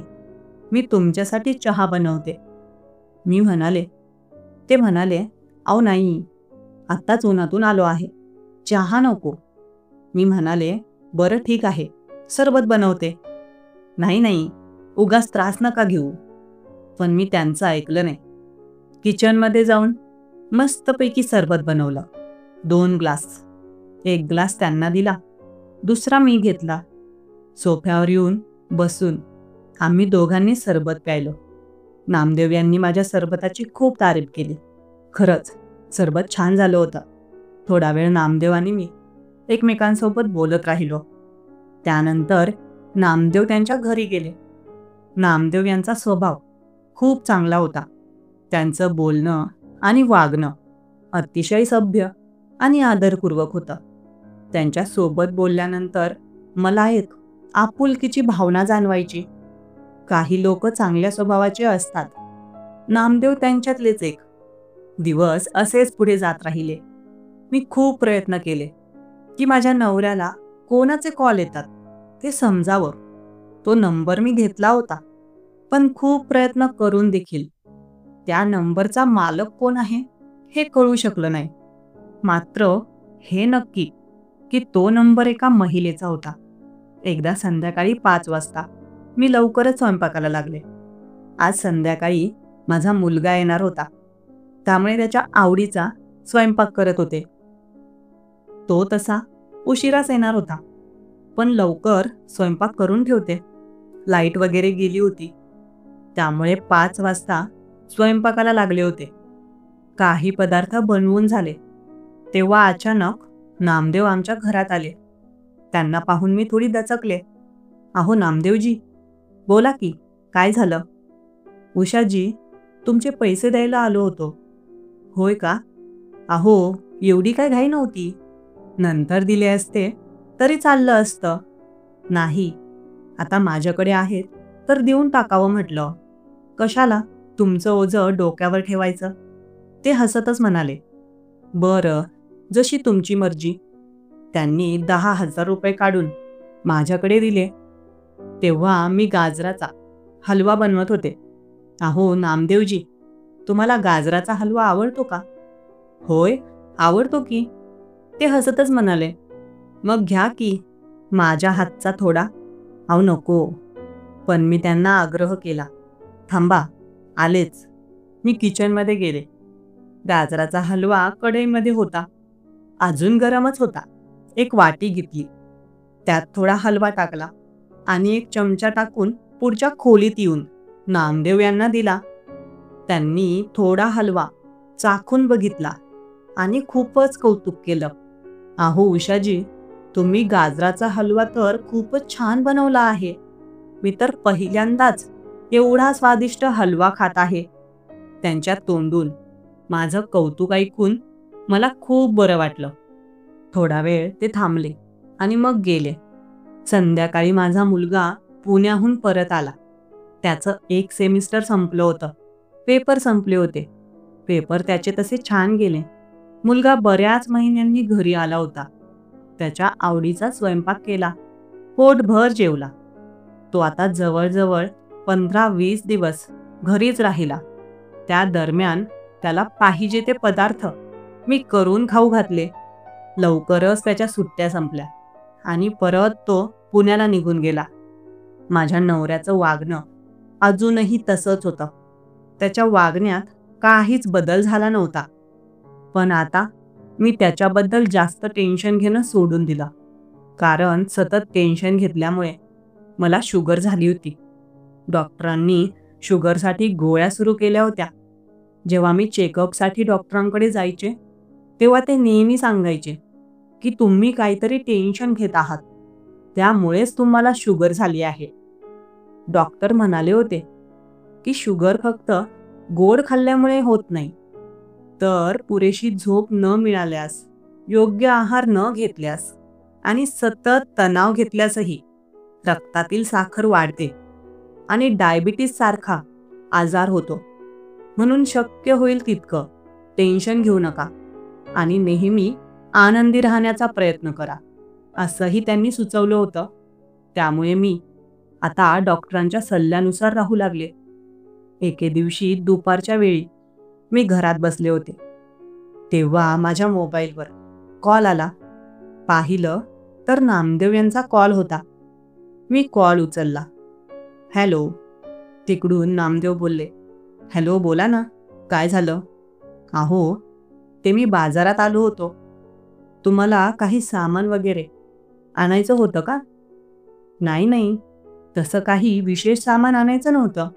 मी तुमच्यासाठी चहा बनवते, मी म्हणाले. ते म्हणाले, अहो नाही, आत्ताच उन्हातून आलो आहे, चहा नको. मी म्हणाले, बरं ठीक आहे, सरबत बनवते. नाही नाही, उगाच त्रास नका घेऊ. पण मी त्यांचं ऐकलं नाही. किचनमध्ये जाऊन मस्तपैकी सरबत बनवलं. 2 ग्लास. 1 ग्लास त्यांना दिला, दुसरा मी घेतला. सोफ्यावर येऊन बसून आम्ही दोघांनी सरबत प्यायलो. नामदेव यांनी माझ्या सरबताची खूप तारीफ केली. खरंच सरबत छान झालं होतं. थोडा वेळ नामदेव आणि मी एकमेकांसोबत बोलत राहिलो. त्यानंतर नामदेव त्यांच्या घरी गेले. नामदेव यांचा स्वभाव खूप चांगला होता. त्यांचं बोलणं आणि वागणं अतिशय सभ्य आणि आदरपूर्वक होतं. त्यांच्यासोबत बोलल्यानंतर मला एक आपुलकीची भावना जाणवायची. काही लोक चांगल्या स्वभावाचे असतात. नामदेव त्यांच्यातलेच एक. दिवस असेच पुढे जात राहिले. मी खूप प्रयत्न केले की माझ्या नवऱ्याला कोणाचे कॉल येतात ते समजावं. तो नंबर मी घेतला होता, पण खूप प्रयत्न करून देखील त्या नंबरचा मालक कोण आहे हे कळू शकलं नाही. मात्र हे नक्की की तो नंबर एका महिलेचा होता. एकदा संध्याकाळी 5 वाजता मी लवकरच स्वयंपाकाला लागले. आज संध्याकाळी माझा मुलगा येणार होता, त्यामुळे त्याच्या आवडीचा स्वयंपाक करत होते. तो तसा उशिराच येणार होता, पण लवकर स्वयंपाक करून ठेवते. लाईट वगैरे गेली होती, त्यामुळे 5 वाजता स्वयंपाकाला लागले होते. काही पदार्थ बनवून झाले तेव्हा अचानक नामदेव आमच्या घरात आले. त्यांना पाहून मी थोडी दचकले. "अहो नामदेवजी, बोला की, काय झालं?" "उषाजी, तुमचे पैसे द्यायला आलो होतो." "होय का? अहो, एवढी काय घाई नव्हती. नंतर दिले असते तरी चाललं असतं." "नाही, आता माझ्याकडे आहेत तर देऊन टाकावं म्हटलं. कशाला तुमचं ओझं डोक्यावर ठेवायचं?" ते हसतच म्हणाले, "बरं, जशी तुमची मर्जी." त्यांनी 10,000 रुपये काढून माझ्याकडे दिले. तेव्हा मी गाजराचा हलवा बनवत होते. "अहो नामदेवजी, तुम्हाला गाजराचा हलवा आवडतो का?" "होय, आवडतो की." ते हसतच म्हणाले, "मग घ्या की माझ्या हातचा थोडा." "अहो नको." पण मी त्यांना आग्रह केला. "थांबा, आलेच." मी किचनमध्ये गेले. गाजराचा हलवा कढईमध्ये होता. अजून गरमच होता. एक वाटी घेतली. त्यात थोडा हलवा टाकला आणि एक चमचा टाकून पुढच्या खोलीत येऊन नामदेव यांना दिला. त्यांनी थोडा हलवा चाखून बघितला आणि खूपच कौतुक केलं. "अहो उषाजी, तुम्ही गाजराचा हलवा तर खूपच छान बनवला आहे. मी तर पहिल्यांदाच एवढा स्वादिष्ट हलवा खात आहे." त्यांच्या तोंडून माझं कौतुक ऐकून मला खूप बरं वाटलं. थोडा वेळ ते थांबले आणि मग गेले. संध्याकाळी माझा मुलगा पुण्याहून परत आला. त्याचं एक सेमिस्टर संपलं होतं. पेपर संपले होते. पेपर त्याचे तसे छान गेले. मुलगा बऱ्याच महिन्यांनी घरी आला होता. त्याच्या आवडीचा स्वयंपाक केला. पोटभर जेवला. तो आता जवळजवळ 15-20 दिवस घरीच राहिला. त्या दरम्यान त्याला पाहिजे ते पदार्थ मी करून खाऊ घातले. लवकरच त्याच्या सुट्ट्या संपल्या आणि परत तो पुण्याला निघून गेला. माझ्या नवऱ्याचं वागणं अजूनही तसंच होतं. त्याच्या वागण्यात काहीच बदल झाला नव्हता. पण आता मी त्याच्याबद्दल जास्त टेन्शन घेणं सोडून दिलं. कारण सतत टेन्शन घेतल्यामुळे मला शुगर झाली होती. डॉक्टरांनी शुगरसाठी गोळ्या सुरू केल्या होत्या. जेव्हा मी चेकअपसाठी डॉक्टरांकडे जायचे तेव्हा ते नेहमी सांगायचे की तुम्ही काहीतरी टेन्शन घेत आहात, त्यामुळेच तुम्हाला शुगर झाली आहे. डॉक्टर म्हणाले होते की शुगर फक्त गोड खाल्ल्यामुळे होत नाही, तर पुरेशी झोप न मिळाल्यास, योग्य आहार न घेतल्यास आणि सतत तणाव घेतल्यासही रक्तातील साखर वाढते आणि डायबिटीस सारखा आजार होतो. म्हणून शक्य होईल तितकं टेन्शन घेऊ नका आणि नेहमी आनंदी राहण्याचा प्रयत्न करा, असंही त्यांनी सुचवलं होतं. त्यामुळे मी आता डॉक्टरांच्या सल्ल्यानुसार राहू लागले. एके दिवशी दुपारच्या वेळी मी घरात बसले होते. तेव्हा माझ्या मोबाईलवर कॉल आला. पाहिलं तर नामदेव यांचा कॉल होता. मी कॉल उचलला. "हॅलो." तिकडून नामदेव बोलले, "हॅलो, बोला ना, काय झालं?" "अहो, ते मी बाजारात आलो होतो. तुम्हाला काही सामान वगैरे आणायचं होतं का?" "नाही नाही, तसं काही विशेष सामान आणायचं नव्हतं."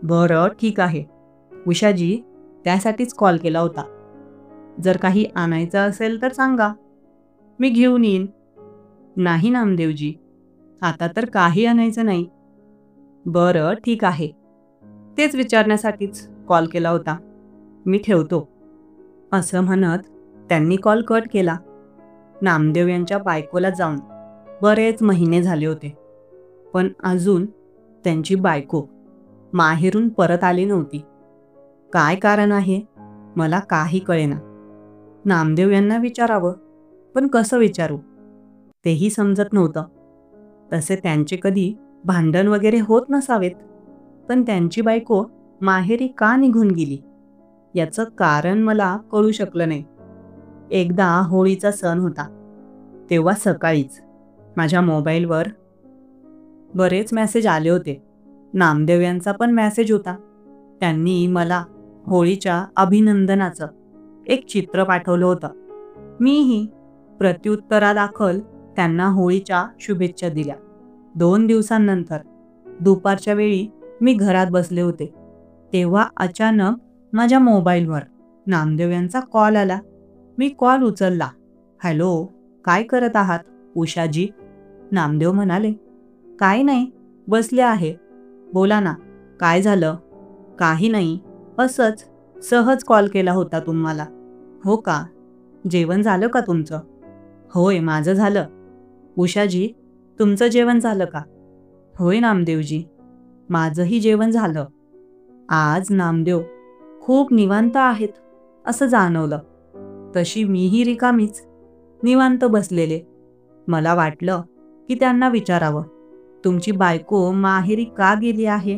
"बरं, ठीक आहे. उषाजी, त्यासाठीच कॉल केला होता. जर काही आणायचं असेल तर सांगा, मी घेऊन येईन." "नाही नामदेवजी, आता तर काही आणायचं नाही." "बरं, ठीक आहे. तेच विचारण्यासाठीच कॉल केला होता. मी ठेवतो." असं म्हणत त्यांनी कॉल कट केला. नामदेव यांच्या बायकोला जाऊन बरेच महिने झाले होते. पण अजून त्यांची बायको माहेरून परत आली नव्हती. काय कारण आहे मला काही कळेना. नामदेव यांना विचारावं, पण कसं विचारू तेही समजत नव्हतं. तसे त्यांचे कधी भांडण वगैरे होत नसावेत, पण त्यांची बायको माहेरी का निघून गेली याचं कारण मला कळू शकलं नाही. एकदा होळीचा सण होता. तेव्हा सकाळीच माझ्या मोबाईलवर बरेच मेसेज आले होते. नामदेव यांचा पण मेसेज होता. त्यांनी मला होळीच्या अभिनंदनाचं एक चित्र पाठवलं होतं. मीही प्रत्युत्तरादाखल त्यांना होळीच्या शुभेच्छा दिल्या. 2 दिवसांनंतर दुपारच्या वेळी मी घरात बसले होते. तेव्हा अचानक माझ्या मोबाईलवर नामदेव यांचा कॉल आला. मी कॉल उचलला. हॅलो, काय करत आहात उषाजी? नामदेव म्हणाले, काय नाही, बसले आहे. बोला ना, काय झालं? काही नाही, असंच सहज कॉल केला होता तुम्हाला. हो का? जेवण झालं का तुमचं? होय, माझं झालं. उषाजी, तुमचं जेवण झालं का? होय नामदेवजी, माझंही जेवण झालं. आज नामदेव खूप निवांत आहेत असं जाणवलं. तशी मीही रिकामीच, निवांत बसलेले. मला वाटलं की त्यांना विचारावं, तुमची बायको माहेरी का गेली आहे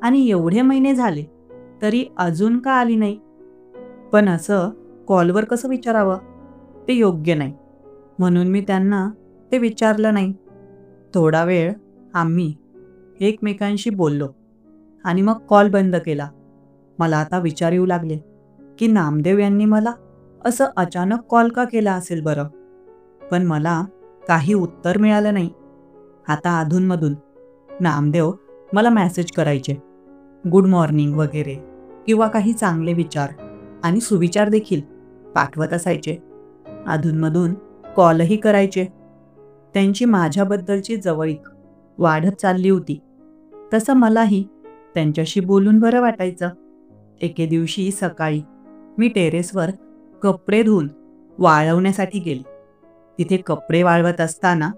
आणि एवढे महिने झाले तरी अजून का आली नाही? पण असं कॉलवर कसं विचारावं ते योग्य नाही, म्हणून मी त्यांना ते विचारलं नाही. थोडा वेळ आम्ही एकमेकांशी बोललो आणि मग कॉल बंद केला. मला आता विचार येऊ लागले की नामदेव यांनी मला असं अचानक कॉल का केला असेल बरं? पण मला काही उत्तर मिळालं नाही. आता अधूनमधून नामदेव मला मेसेज करायचे, गुड मॉर्निंग वगैरे, किंवा काही चांगले विचार आणि सुविचार देखील पाठवत असायचे. अधूनमधून कॉलही करायचे. त्यांची माझ्याबद्दलची जवळीक वाढत चालली होती. तसं मलाही त्यांच्याशी बोलून बरं वाटायचं. एके दिवशी सकाळी मी टेरेसवर कपडे धुवून वाळवण्यासाठी गेले. तिथे कपडे वाळवत असताना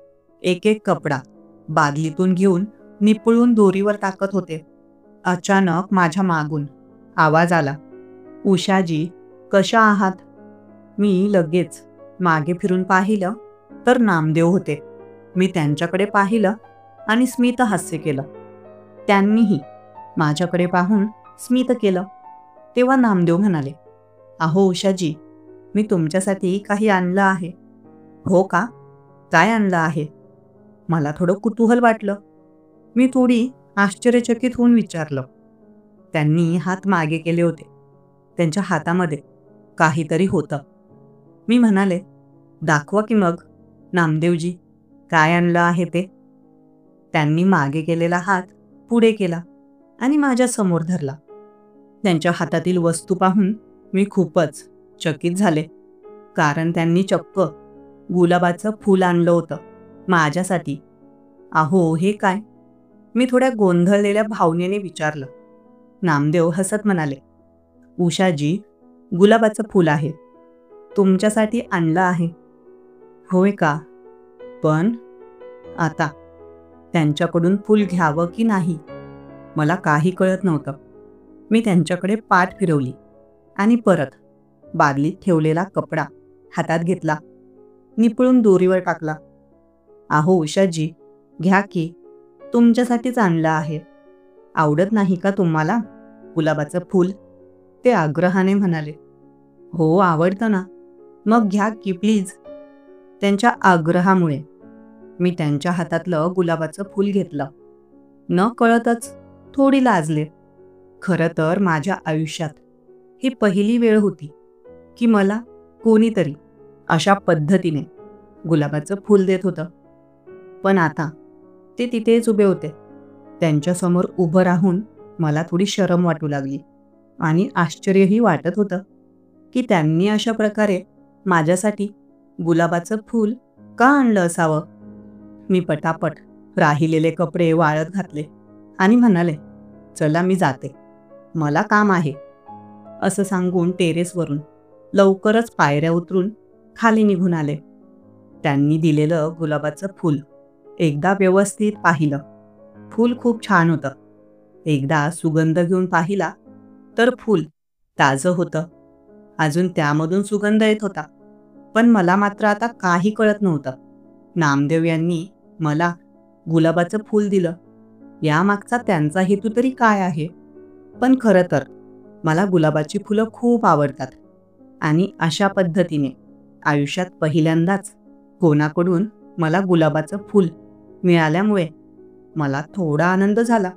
एक एक कपडा बादलीतून घेऊन निपुळून दोरीवर टाकत होते. अचानक माझ्या मागून आवाज आला, उषाजी, कशा आहात? मी लगेच मागे फिरून पाहिलं तर नामदेव होते. मी त्यांच्याकडे पाहिलं आणि स्मित हास्य केलं. त्यांनीही माझ्याकडे पाहून स्मित केलं. तेव्हा नामदेव म्हणाले, अहो उषाजी, मी तुमच्यासाठी काही आणलं आहे. हो का? काय आणलं आहे? मला थोडं कुतूहल वाटलं. मी थोडी आश्चर्यचकित होऊन विचारलं. त्यांनी हात मागे केले होते. त्यांच्या हातामध्ये काहीतरी होतं. मी म्हणाले, दाखवा की मग नामदेवजी, काय आणलं आहे ते? त्यांनी मागे केलेला हात पुढे केला आणि माझ्या समोर धरला. त्यांच्या हातातील वस्तू पाहून मी खूपच चकित झाले, कारण त्यांनी चक्क गुलाबाचं फूल आणलं होतं माझ्यासाठी. अहो, हे काय? मी थोड्या गोंधळलेल्या भावनेने विचारलं. नामदेव हसत म्हणाले, उषाजी, गुलाबाचं फूल आहे, तुमच्यासाठी आणलं आहे. होय का? पण आता त्यांच्याकडून फूल घ्यावं की नाही मला काही कळत नव्हतं. मी त्यांच्याकडे पाठ फिरवली आणि परत बादलीत ठेवलेला कपडा हातात घेतला, निपुळून दोरीवर टाकला. अहो उषाजी, घ्या की, तुमच्यासाठीच आणलं आहे. आवडत नाही का तुम्हाला गुलाबाचं फूल? ते आग्रहाने म्हणाले. हो, आवडतं ना, मग घ्या की प्लीज. त्यांच्या आग्रहामुळे मी त्यांच्या हातातलं गुलाबाचं फूल घेतलं. न कळतच थोडी लाजले. खरं तर माझ्या आयुष्यात ही पहिली वेळ होती की मला कोणीतरी अशा पद्धतीने गुलाबाचं फूल देत होतं. पण आता ते तिथेच उभे होते. त्यांच्यासमोर उभं राहून मला थोडी शरम वाटू लागली आणि आश्चर्यही वाटत होतं की त्यांनी अशा प्रकारे माझ्यासाठी गुलाबाचं फूल का आणलं असावं. मी पटापट राहिलेले कपडे वाळत घातले आणि म्हणाले, चला मी जाते, मला काम आहे. असं सांगून टेरेसवरून लवकरच पायऱ्या उतरून खाली निघून आले. त्यांनी दिलेलं गुलाबाचं फूल एकदा व्यवस्थित पाहिलं. फूल खूप छान होतं. एकदा सुगंध घेऊन पाहिला तर फूल ताजं होतं. अजून त्यामधून सुगंध येत होता. पण मला मात्र आता काही कळत नव्हतं. नामदेव यांनी मला गुलाबाचं फूल दिलं, यामागचा त्यांचा हेतू तरी काय आहे? पण खरं तर मला गुलाबाची फुलं खूप आवडतात आणि अशा पद्धतीने आयुष्यात पहिल्यांदाच कोणाकडून मला गुलाबाचं फूल मिळाल्यामुळे मला थोडा आनंद झाला.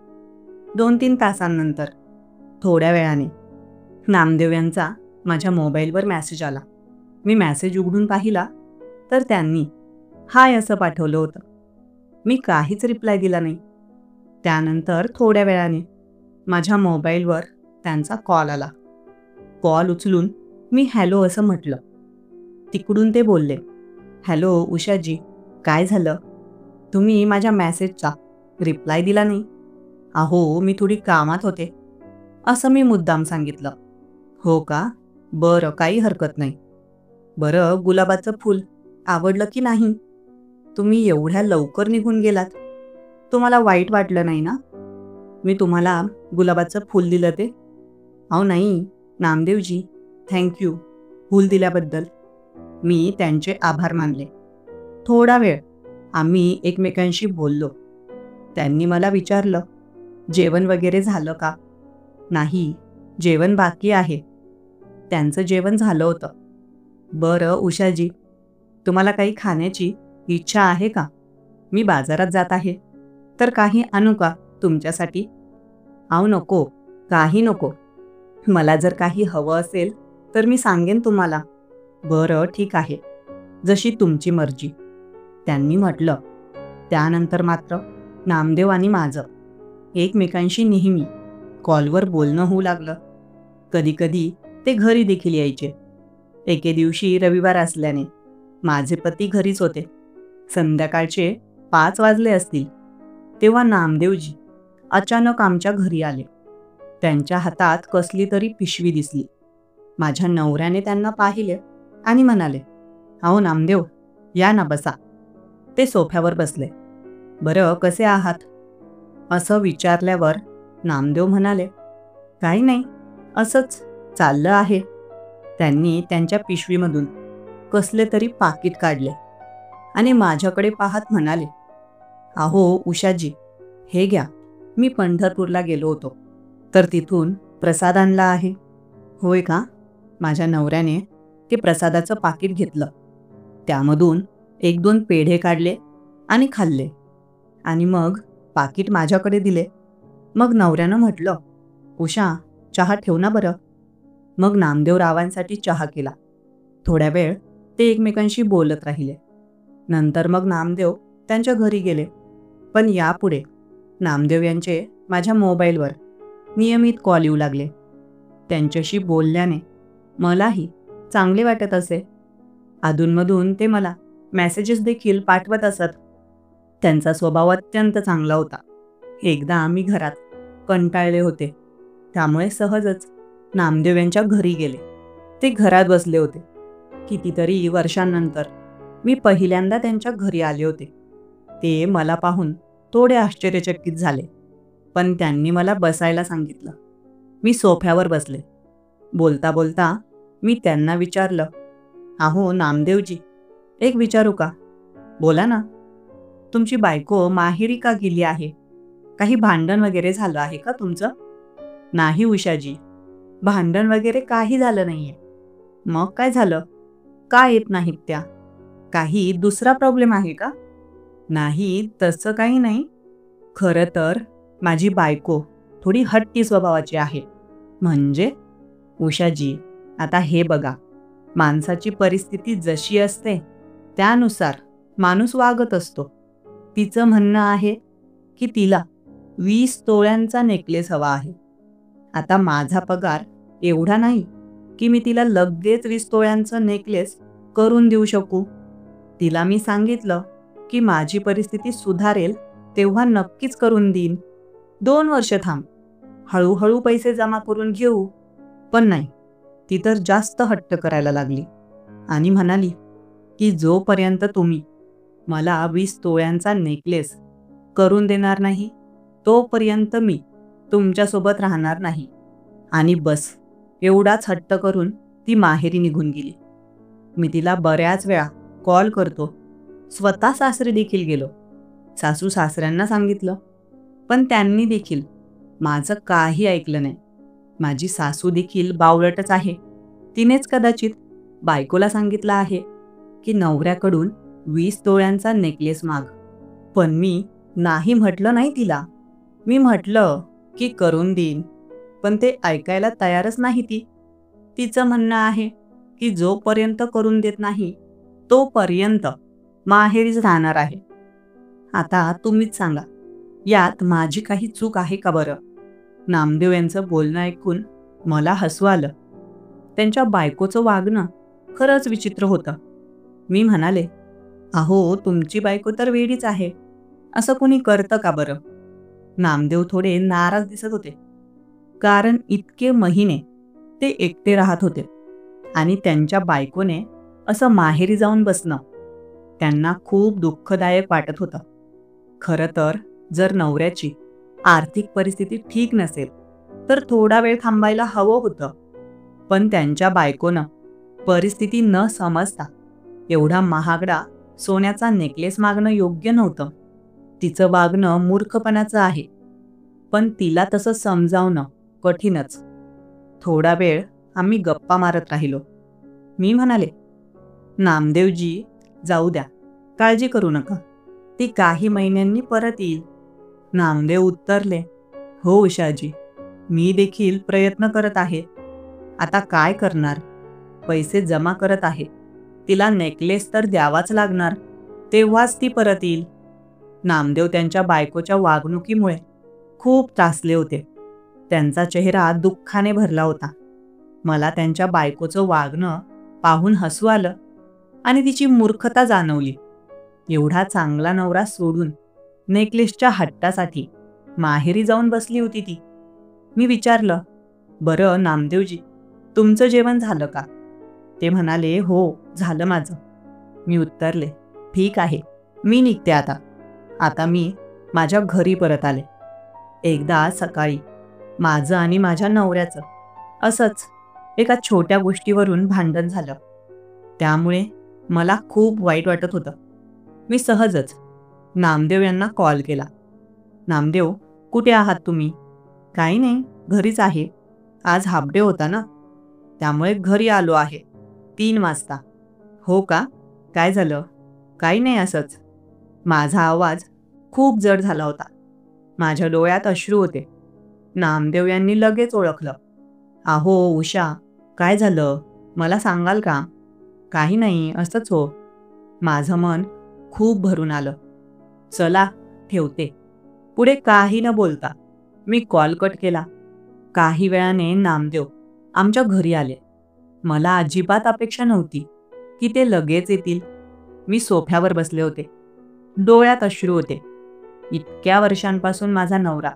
2-3 तासांनंतर थोड्या वेळाने नामदेव यांचा माझ्या मोबाईलवर मेसेज आला. मी मेसेज उघडून पाहिला तर त्यांनी हाय असं पाठवलं होतं. मी काहीच रिप्लाय दिला नाही. त्यानंतर थोड्या वेळाने माझ्या मोबाईलवर त्यांचा कॉल आला. कॉल उचलून मी हॅलो असं म्हटलं. तिकडून ते बोलले, हॅलो उषाजी, काय झालं? तुम्ही माझ्या मेसेजचा रिप्लाय दिला नाही. अहो, मी थोडी कामात होते, असं मी मुद्दाम सांगितलं. हो का? बरं, काही हरकत नाही. बरं, गुलाबाचं फूल आवडलं की नाही? तुम्ही एवढ्या लवकर निघून गेलात. तुम्हाला वाईट वाटलं नाही ना? मी तुम्हाला गुलाबाचं फूल दिलं ते? अहो नाही, नामदेवजी, थँक यू फूल दिल्याबद्दल. मी त्यांचे आभार मानले. थोडा वेळ आम्ही एकमेकांशी बोललो. त्यांनी मला विचारलं, जेवण वगैरे झालं का? नाही, जेवण बाकी आहे. त्यांचं जेवण झालं होतं. बरं उषाजी, तुम्हाला काही खाण्याची इच्छा आहे का? मी बाजारात जात आहे, तर काही आणू का तुमच्यासाठी? अहो नको, काही नको. मला जर काही हवं असेल तर मी सांगेन तुम्हाला. बरं ठीक आहे, जशी तुमची मर्जी, त्यांनी म्हटलं. त्यानंतर मात्र नामदेव आणि माझं एकमेकांशी नेहमी कॉलवर बोलणं होऊ लागलं. कधीकधी ते घरी देखील यायचे. एके दिवशी रविवार असल्याने माझे पती घरीच होते. संध्याकाळचे 5 वाजले असतील, तेव्हा नामदेवजी अचानक आमच्या घरी आले. त्यांच्या हातात कसली तरी पिशवी दिसली. माझ्या नवऱ्याने त्यांना पाहिले आणि म्हणाले, अहो नामदेव, या ना बसा. ते सोफ्यावर बसले. बरं, कसे आहात? असं विचारल्यावर नामदेव म्हणाले, काही नाही, असंच चाललं आहे. त्यांनी त्यांच्या पिशवीमधून कसले तरी पाकीट काढले आणि माझ्याकडे पाहत म्हणाले, अहो उषाजी, हे घ्या, मी पंढरपूरला गेलो होतो, तर तिथून प्रसाद आणला आहे. होय का? माझ्या नवऱ्याने ते प्रसादाचं पाकीट घेतलं. त्यामधून 1-2 पेढे काढले आणि खाल्ले आणि मग पाकीट माझ्याकडे दिले. मग नवऱ्यानं म्हटलं, उषा, चहा ठेव ना बरं. मग नामदेवरावांसाठी चहा केला. थोड्या वेळ ते एकमेकांशी बोलत राहिले. नंतर मग नामदेव त्यांच्या घरी गेले. पण यापुढे नामदेव यांचे माझ्या मोबाईलवर नियमित कॉल येऊ लागले. त्यांच्याशी बोलल्याने मलाही चांगले वाटत असे. अधूनमधून ते मला मेसेजेस देखील पाठवत असत. त्यांचा स्वभाव अत्यंत चांगला होता. एकदा आम्ही घरात कंटाळले होते, त्यामुळे सहजच नामदेव यांच्या घरी गेले. ते घरात बसले होते. कितीतरी वर्षांनंतर मी पहिल्यांदा त्यांच्या घरी आले होते. ते मला पाहून थोडे आश्चर्यचकित झाले, पण त्यांनी मला बसायला सांगितलं. मी सोफ्यावर बसले. बोलता बोलता मी त्यांना विचारलं, अहो नामदेवजी, एक विचारू का? बोला ना. तुमची बायको माहेरी का गेली आहे? काही भांडण वगैरे झालं आहे का तुमचं? नाही उषाजी, भांडण वगैरे काही झालं नाहीये. मग काय झालं? का येत नाहीत त्या? काही दुसरा प्रॉब्लेम आहे का? नाही, तसं काही नाही. खरं तर माझी बायको थोडी हट्टी स्वभावाची आहे. म्हणजे? उषाजी, आता हे बघा, माणसाची परिस्थिती जशी असते त्यानुसार माणूस वागत असतो. तिचं म्हणणं आहे की तिला 20 तोळ्यांचा नेकलेस हवा आहे. आता माझा पगार एवढा नाही की मी तिला लगेच 20 तोळ्यांचा नेकलेस करून देऊ शकू. तिला मी सांगितलं की माझी परिस्थिती सुधारेल तेव्हा नक्कीच करून देईन. 2 वर्ष थांब, हळूहळू पैसे जमा करून घेऊ. पण नाही, ती तर जास्त हट्ट करायला लागली आणि म्हणाली की जोपर्यंत तुम्ही मला 20 तोळ्यांचा नेकलेस करून देणार नाही, तोपर्यंत मी तुमच्यासोबत राहणार नाही. आणि बस, एवढाच हट्ट करून ती माहेरी निघून गेली. मी तिला बऱ्याच वेळा कॉल करतो. स्वतः सासरी देखील गेलो. सासू सासऱ्यांना सांगितलं, पण त्यांनी देखील माझं काही ऐकलं नाही. माझी सासू देखील बावळटच आहे. तिनेच कदाचित बायकोला सांगितलं आहे की नवऱ्याकडून 20 तोळ्यांचा नेकलेस माग. पण मी नाही म्हटलं नाही तिला. मी म्हटलं की करून देईन, पण ते ऐकायला तयारच नाही ती. तिचं म्हणणं आहे की जोपर्यंत करून देत नाही तोपर्यंत माहेरीच राहणार आहे. आता तुम्हीच सांगा, यात माझी काही चूक आहे का बरं? नामदेव यांचं बोलणं ऐकून मला हसू आलं. त्यांच्या बायकोचं वागणं खरंच विचित्र होतं. मी म्हणाले, अहो तुमची बायको तर वेडीच आहे. असं कोणी करतं का बरं? नामदेव थोडे नाराज दिसत होते. कारण इतके महिने ते एकटे राहत होते आणि त्यांच्या बायकोने असं माहेरी जाऊन बसणं त्यांना खूप दुःखदायक वाटत होतं. खरं तर जर नवऱ्याची आर्थिक परिस्थिती ठीक नसेल तर थोडा वेळ थांबायला हवं होतं. पण त्यांच्या बायकोनं परिस्थिती न समजता एवढा महागडा सोन्याचा नेकलेस मागणं योग्य नव्हतं. तिचं वागणं मूर्खपणाचं आहे. पण तिला तसं समजावणं कठीणच. थोडा वेळ आम्ही गप्पा मारत राहिलो. मी म्हणाले, नामदेवजी जाऊ द्या, काळजी करू नका, ती काही महिन्यांनी परत येईल. नामदेव उत्तरले, हो उषाजी, मी देखील प्रयत्न करत आहे. आता काय करणार, पैसे जमा करत आहे. तिला नेकलेस तर द्यावाच लागणार, तेव्हाच ती परत येईल. नामदेव त्यांच्या बायकोच्या वागणुकीमुळे खूप त्रासले होते. त्यांचा चेहरा दुःखाने भरला होता. मला त्यांच्या बायकोचं वागणं पाहून हसू आलं आणि तिची मूर्खता जाणवली. एवढा चांगला नवरा सोडून नेकलेसच्या हट्टासाठी माहेरी जाऊन बसली होती ती. मी विचारलं, बरं नामदेवजी, तुमचं जेवण झालं का? ते म्हणाले, हो झालं माझं. मी उत्तरले, ठीक आहे, मी निघते आता. आता मी माझ्या घरी परत आले. एकदा सकाळी माझं आणि माझ्या नवऱ्याचं असंच एका छोट्या गोष्टीवरून भांडण झालं. त्यामुळे मला खूप वाईट वाटत होतं. मी सहजच नामदेव यांना कॉल केला. नामदेव, कुठे आहात तुम्ही? काही नाही, घरीच आहे. आज हाफ डे होता ना, त्यामुळे घरी आलो आहे 3 वाजता. हो का? काय झालं? काही नाही, असंच. माझा आवाज खूप जड झाला होता. माझ्या डोळ्यात अश्रू होते. नामदेव यांनी लगेच ओळखलं. अहो उषा, काय झालं? मला सांगाल का? काही नाही, असंच हो. माझं मन खूप भरून आलं. चला ठेवते. पुढे काही न बोलता मी कॉल कट केला. काही वेळाने नामदेव आमच्या घरी आले. मला अजिबात अपेक्षा नव्हती की ते लगेच येतील. मी सोफ्यावर बसले होते. डोळ्यात अश्रू होते. इतक्या वर्षांपासून माझा नवरा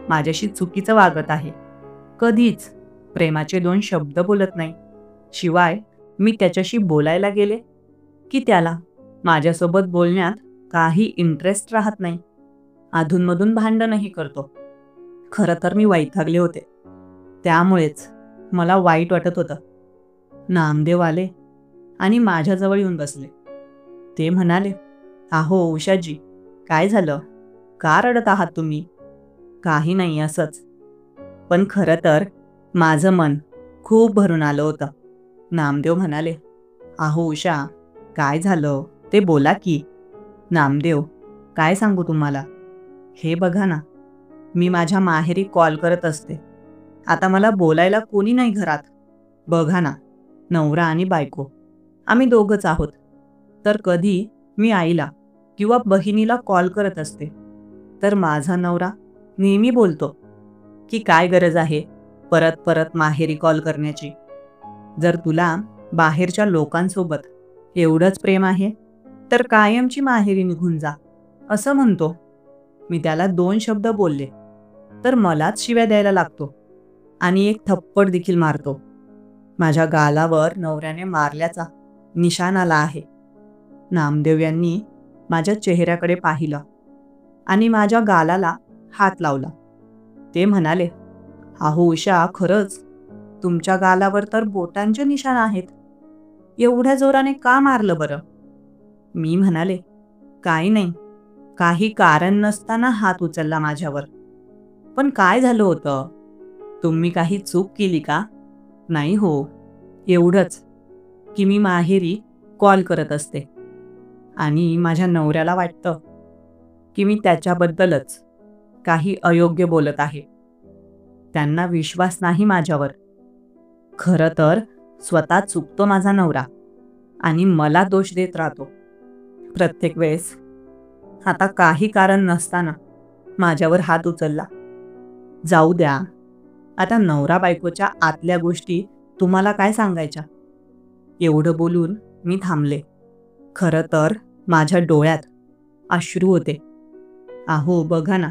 माझ्याशी चुकीचं वागत आहे. कधीच प्रेमाचे 2 शब्द बोलत नाही. शिवाय मी त्याच्याशी बोलायला गेले की त्याला माझ्यासोबत बोलण्यात काही इंटरेस्ट राहत नाही. अधूनमधून भांडणही करतो. खरं तर मी वैतागले होते. त्यामुळेच मला वाईट वाटत होतं. नामदेव आले आणि माझ्याजवळ येऊन बसले. ते म्हणाले, अहो उषाजी, काय झालं? का रडत आहात तुम्ही? काही नाही, असंच. पण खरं तर माझं मन खूप भरून आलं होतं. नामदेव म्हणाले, अहो उषा, काय झालं ते बोला की. नामदेव, काय सांगू तुम्हाला? हे बघा ना, मी माझ्या माहेरी कॉल करत असते. आता मला बोलायला कोणी नाही घरात. बघा ना, नवरा आणि बायको आम्ही दोघंच आहोत. तर कधी मी आईला किंवा बहिणीला कॉल करत असते तर माझा नवरा नेहमी बोलतो की काय गरज आहे परत परत माहेरी कॉल करण्याची. जर तुला बाहेरच्या लोकांसोबत एवढंच प्रेम आहे तर कायमची माहेरी निघून जा, असं म्हणतो. मी त्याला 2 शब्द बोलले तर मलाच शिव्या द्यायला लागतो आणि एक थप्पड देखील मारतो. माझ्या गालावर नवऱ्याने मारल्याचा निशाण आला आहे. नामदेव यांनी माझ्या चेहऱ्याकडे पाहिलं आणि माझ्या गालाला हात लावला. ते म्हणाले, अहो उषा, खरंच तुमच्या गालावर तर बोटांचे निशाण आहेत. एवढ्या जोराने का मारलं बरं? मी म्हणाले, काही नाही, काही कारण नसताना हात उचलला माझ्यावर. पण काय झालं होतं? तुम्ही काही चूक केली का? नाही हो, एवढंच की मी माहेरी कॉल करत असते आणि माझ्या नवऱ्याला वाटतं की मी त्याच्याबद्दलच काही अयोग्य बोलत आहे. त्यांना विश्वास नाही माझ्यावर. खरं तर स्वतः चुकतो माझा नवरा आणि मला दोष देत राहतो प्रत्येक वेळेस. आता काही कारण नसताना माझ्यावर हात उचलला. जाऊ द्या, आता नवरा बायकोच्या आतल्या गोष्टी तुम्हाला काय सांगायच्या? एवढं बोलून मी थांबले. खरं तर माझ्या डोळ्यात अश्रू होते. अहो बघा ना,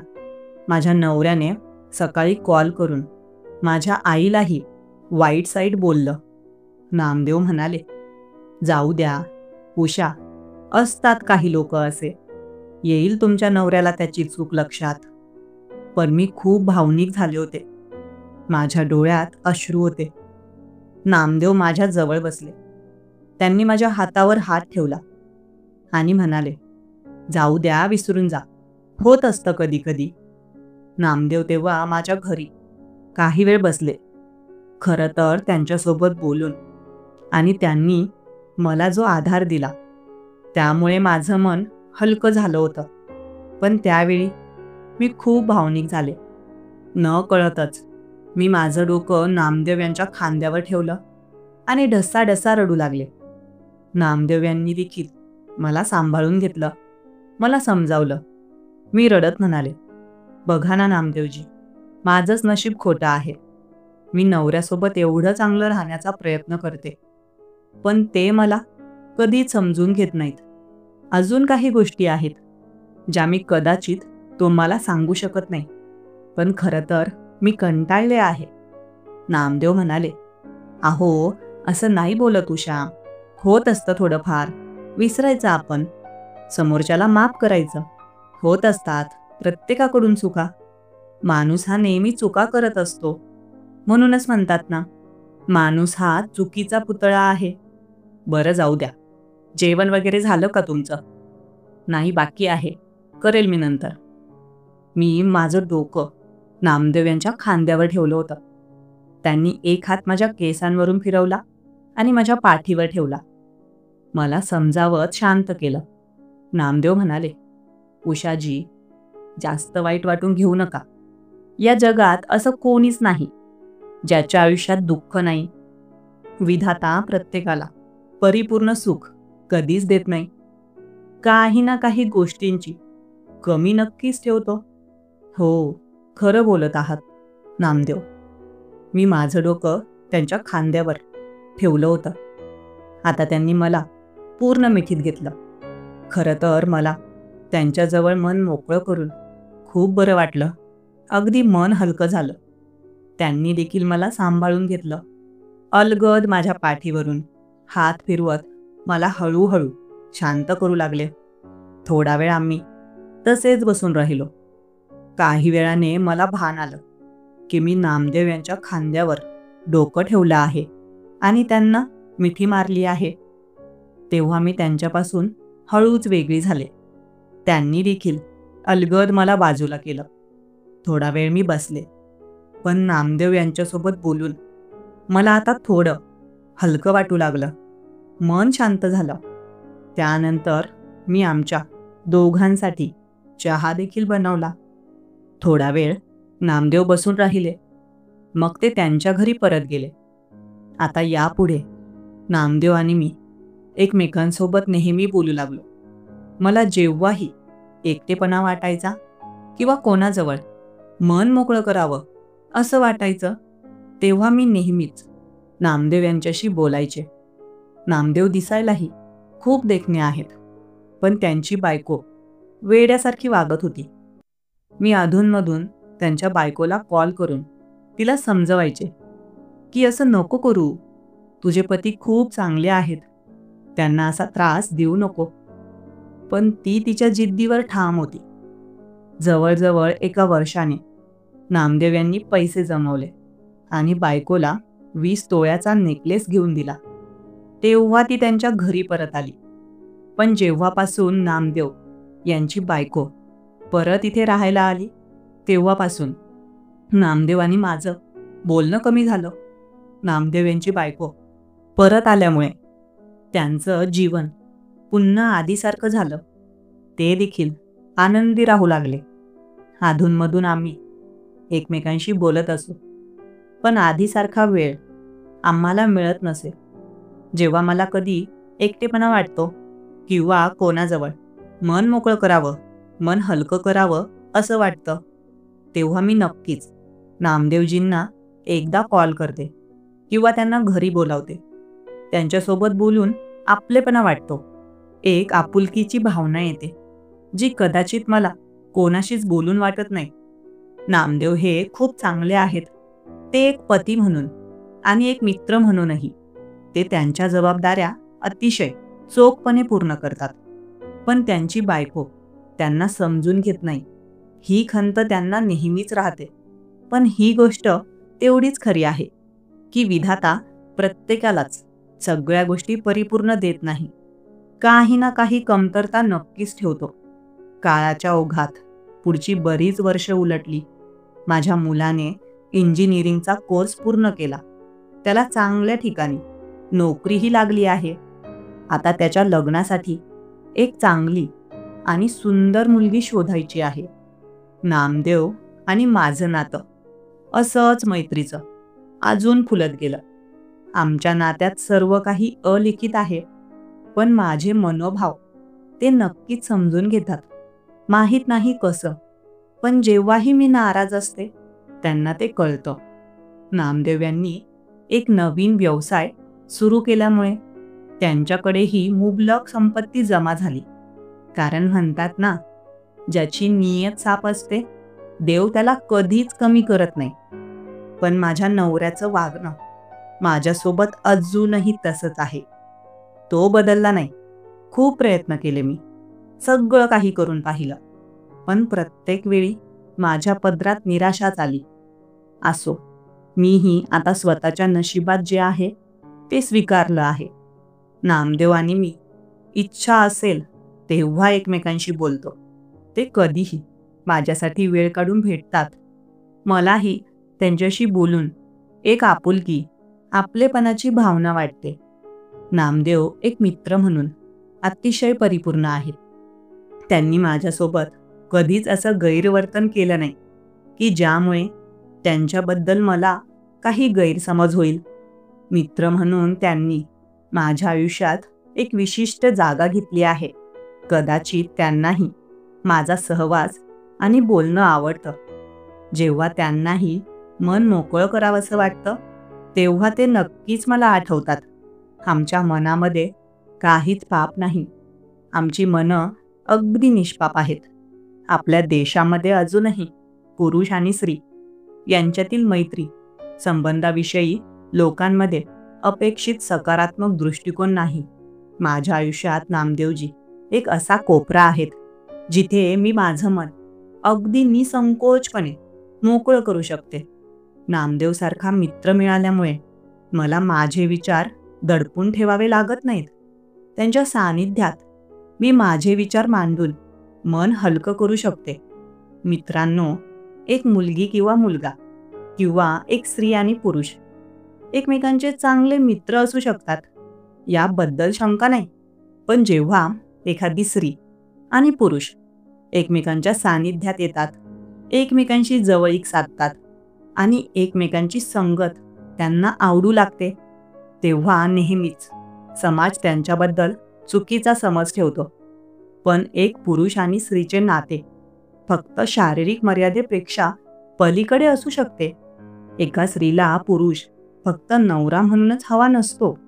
माझ्या नवऱ्याने सकाळी कॉल करून माझ्या आईलाही वाईट साईड बोललं. नामदेव म्हणाले, जाऊ द्या उषा, असतात काही लोक असे, येईल तुमच्या नवऱ्याला त्याची चूक लक्षात. पण मी खूप भावनिक झाले होते. माझ्या डोळ्यात अश्रू होते. नामदेव माझ्या जवळ बसले. त्यांनी माझ्या हातावर हात ठेवला आणि म्हणाले, जाऊ द्या, विसरून जा, होत असतं कधी कधी. नामदेव तेव्हा माझ्या घरी काही वेळ बसले. खरं तर त्यांच्यासोबत बोलून आणि त्यांनी मला जो आधार दिला त्यामुळे माझं मन हलकं झालं होतं. पण त्यावेळी मी खूप भावनिक झाले. न कळतच मी माझं डोकं नामदेव यांच्या खांद्यावर ठेवलं आणि ढसाढसा रडू लागले. नामदेव यांनी देखील मला सांभाळून घेतलं, मला समजावलं. मी रडत म्हणाले, बघा ना नामदेवजी, माझंच नशीब खोटं आहे. मी नवऱ्यासोबत एवढं चांगलं राहण्याचा प्रयत्न करते, पण ते मला कधीच समजून घेत नाहीत. अजून काही गोष्टी आहेत ज्या मी कदाचित तुम्हाला सांगू शकत नाही, पण खरं तर मी कंटाळले आहे. नामदेव म्हणाले, अहो असं नाही बोलत उषा, होत असतं थोडंफार, विसरायचं आपण, समोरच्याला माफ करायचं. होत असतात प्रत्येकाकडून चुका. माणूस हा नेहमी चुका करत असतो. म्हणूनच म्हणतात ना, माणूस हा चुकीचा पुतळा आहे. बरं जाऊ द्या, जेवण वगैरे झालं का तुमचं? नाही, बाकी आहे, करेल मी नंतर. मी माझं डोकं नामदेव यांच्या खांद्यावर ठेवलं होतं. त्यांनी एक हात माझ्या केसांवरून फिरवला आणि माझ्या पाठीवर ठेवला. मला समजावत शांत केलं. नामदेव म्हणाले, उषाजी, जास्त वाईट वाटून घेऊ नका. या जगात असं कोणीच नाही ज्याच्या आयुष्यात दुःख नाही. विधाता प्रत्येकाला परिपूर्ण सुख कधीच देत नाही. काही ना काही गोष्टींची कमी नक्कीच ठेवतो. हो, खरं बोलत आहात नामदेव. मी माझं डोकं त्यांच्या खांद्यावर ठेवलं होतं. आता त्यांनी मला पूर्ण मिठीत घेतलं. खरं तर मला त्यांच्याजवळ मन मोकळं करून खूप बरं वाटलं. अगदी मन हलकं झालं. त्यांनी देखील मला सांभाळून घेतलं. अलगद माझ्या पाठीवरून हात फिरवत मला हळूहळू शांत करू लागले. थोडा वेळ आम्ही तसेच बसून राहिलो. काही वेळाने मला भान आलं की मी नामदेव यांच्या खांद्यावर डोकं ठेवलं आहे आणि त्यांना मिठी मारली आहे. तेव्हा मी त्यांच्यापासून हळूच वेगळी झाले. त्यांनी देखील अलगद मला बाजूला केलं. थोडा वेळ मी बसले, पण नामदेव यांच्यासोबत बोलून मला आता थोडं हलकं वाटू लागलं. मन शांत झालं. त्यानंतर मी आमच्या दोघांसाठी चहा देखील बनवला. थोडा वेळ नामदेव बसून राहिले, मग ते त्यांच्या घरी परत गेले. आता यापुढे नामदेव आणि मी एकमेकांसोबत नेहमी बोलू लागलो. मला जेव्हाही एकटेपणा वाटायचा किंवा कोणाजवळ मन मोकळं करावं असं वाटायचं, तेव्हा मी नेहमीच नामदेव यांच्याशी बोलायचे. नामदेव दिसायलाही खूप देखणे आहेत, पण त्यांची बायको वेड्यासारखी वागत होती. मी अधूनमधून त्यांच्या बायकोला कॉल करून तिला समजवायचे की असं नको करू, तुझे पती खूप चांगले आहेत, त्यांना असा त्रास देऊ नको. पण ती तिच्या जिद्दीवर ठाम होती. जवळजवळ 1 वर्षाने नामदेव यांनी पैसे जमवले आणि बायकोला 20 तोळ्याचा नेकलेस घेऊन दिला. तेव्हा ती त्यांच्या घरी परत आली. पण जेव्हापासून नामदेव यांची बायको परत इथे राहायला आली, तेव्हापासून नामदेव आणि माझं बोलणं कमी झालं. नामदेव यांची बायको परत आल्यामुळे त्यांचं जीवन पुन्हा आधीसारखं झालं. ते देखील आनंदी राहू लागले. अधूनमधून आम्ही एकमेकांशी बोलत असू, पण आधीसारखा वेळ आम्हाला मिळत नसे. जेव्हा मला कधी एकटेपणा वाटतो किंवा कोणाजवळ मन मोकळं करावं, मन हलकं करावं असं वाटतं, तेव्हा मी नक्कीच नामदेवजींना एकदा कॉल करते किंवा त्यांना घरी बोलावते. त्यांच्यासोबत बोलून आपलेपणा वाटतो. एक आपुलकीची भावना येते, जी कदाचित मला कोणाशीच बोलून वाटत नाही. नामदेव हे खूप चांगले आहेत. ते एक पती म्हणून आणि एक मित्र म्हणूनही. ते त्यांच्या जबाबदाऱ्या अतिशय चोखपणे पूर्ण करतात. पण त्यांची बायको त्यांना समजून घेत नाही. ही खंत त्यांना नेहमीच राहते. पण ही गोष्ट तेवढीच खरी आहे की विधाता प्रत्येकालाच सगळ्या गोष्टी परिपूर्ण देत नाही. काही ना काही कमतरता नक्कीच ठेवतो. काळाच्या ओघात पुढची बरीच वर्ष उलटली. माझ्या मुलाने इंजिनिअरिंगचा कोर्स पूर्ण केला. त्याला चांगल्या ठिकाणी नोकरीही लागली आहे. आता त्याच्या लग्नासाठी एक चांगली आणि सुंदर मुलगी शोधायची आहे. नामदेव आणि माझं नातं असंच मैत्रीचं अजून फुलत गेलं. आमच्या नात्यात सर्व काही अलिखित आहे, पण माझे मनोभाव ते नक्कीच समजून घेतात. माहीत नाही कसं, पण जेव्हाही मी नाराज असते त्यांना ते कळतं. नामदेव यांनी एक नवीन व्यवसाय सुरू केल्यामुळे त्यांच्याकडेही मुबलक संपत्ती जमा झाली. कारण म्हणतात ना, ज्याची नियत साफ असते देव त्याला कधीच कमी करत नाही. पण माझ्या नवऱ्याचं वागणं माझ्यासोबत अजूनही तसंच आहे. तो बदलला नाही. खूप प्रयत्न केले मी, सगळं काही करून पाहिलं, पण प्रत्येक वेळी माझ्या पदरात निराशाच आली. असो, मीही आता स्वतःच्या नशिबात जे आहे ते स्वीकारलं आहे. नामदेव आणि मी इच्छा असेल तेव्हा एकमेकांशी बोलतो. ते कधीही माझ्यासाठी वेळ काढून भेटतात. मलाही त्यांच्याशी बोलून एक आपुलकी, आपलेपणाची भावना वाटते. नामदेव एक मित्र म्हणून अतिशय परिपूर्ण आहेत. त्यांनी माझ्यासोबत कधीच असं गैरवर्तन केलं नाही की ज्यामुळे त्यांच्याबद्दल मला काही गैरसमज होईल. मित्र म्हणून त्यांनी माझ्या आयुष्यात एक विशिष्ट जागा घेतली आहे. कदाचित त्यांनाही माझा सहवास आणि बोलणं आवडतं. जेव्हा त्यांनाही मन मोकळं करावंसं वाटतं तेव्हा ते नक्कीच मला आठवतात. आमच्या मनामध्ये काहीच पाप नाही. आमची मनं अगदी निष्पाप आहेत. आपल्या देशामध्ये अजूनही पुरुष आणि स्त्री यांच्यातील मैत्री संबंधाविषयी लोकांमध्ये अपेक्षित सकारात्मक दृष्टिकोन नाही. माझ्या आयुष्यात नामदेवजी एक असा कोपरा आहेत जिथे मी माझं मन अगदी निसंकोचपणे मोकळं करू शकते. नामदेवसारखा मित्र मिळाल्यामुळे मला माझे विचार दडपून ठेवावे लागत नाहीत. त्यांच्या सानिध्यात मी माझे विचार मांडून मन हलकं करू शकते. मित्रांनो, एक मुलगी किंवा मुलगा किंवा एक स्त्री आणि पुरुष एकमेकांचे चांगले मित्र असू शकतात, याबद्दल शंका नाही. पण जेव्हा एखादी स्त्री आणि पुरुष एकमेकांच्या सानिध्यात येतात, एकमेकांशी जवळीक साधतात आणि एकमेकांची संगत त्यांना आवडू लागते, तेव्हा नेहमीच समाज त्यांच्याबद्दल चुकीचा समज ठेवतो. पण एक पुरुष आणि स्त्रीचे नाते फक्त शारीरिक मर्यादेपेक्षा पलीकडे असू शकते. एका स्त्रीला पुरुष फक्त नवरा म्हणूनच हवा नसतो,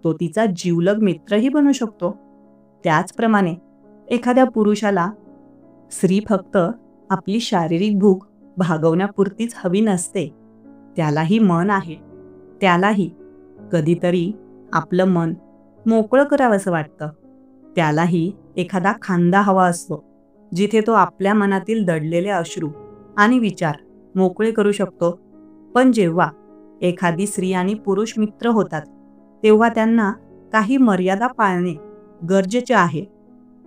तो तिचा जिवलग मित्रही बनू शकतो. त्याचप्रमाणे एखाद्या पुरुषाला स्त्री फक्त आपली शारीरिक भूक भागवण्यापुरतीच हवी नसते. त्यालाही मन आहे. त्यालाही कधीतरी आपलं मन मोकळं करावंसं वाटतं. त्यालाही एखादा खांदा हवा असतो जिथे तो आपल्या मनातील दडलेले अश्रू आणि विचार मोकळे करू शकतो. पण जेव्हा एखादी स्त्री आणि पुरुष मित्र होतात तेव्हा त्यांना काही मर्यादा पाळणे गरजेचे आहे.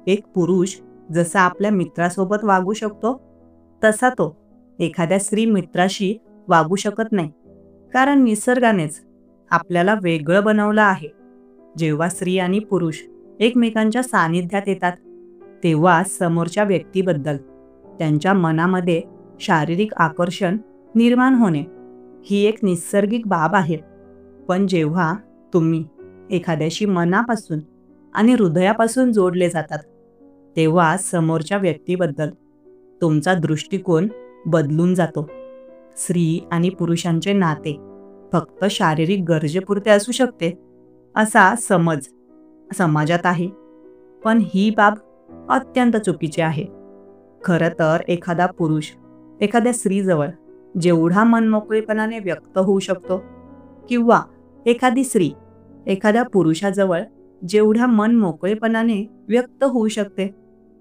एक पुरुष जसा आपल्या मित्रासोबत वागू शकतो तसा तो एखाद्या स्त्री मित्राशी वागू शकत नाही. कारण निसर्गानेच आपल्याला वेगळं बनवलं आहे. जेव्हा स्त्री आणि पुरुष एकमेकांच्या सानिध्यात येतात तेव्हा समोरच्या व्यक्तीबद्दल त्यांच्या मनामध्ये शारीरिक आकर्षण निर्माण होणे ही एक नैसर्गिक बाब आहे. पण जेव्हा तुम्ही एखाद्याशी मनापासून आणि हृदयापासून जोडले जातात तेव्हा समोरच्या व्यक्तीबद्दल तुमचा दृष्टिकोन बदलून जातो. स्त्री आणि पुरुषांचे नाते फक्त शारीरिक गरजेपुरते असू शकते असा समज समाजात आहे. पण ही बाब अत्यंत चुकीची आहे. खरं तर एखादा पुरुष एखाद्या स्त्रीजवळ जेवढा मनमोकळेपणाने व्यक्त होऊ शकतो किंवा एखादी स्त्री एखाद्या पुरुषाजवळ जेवढ्या मनमोकळेपणाने व्यक्त होऊ शकते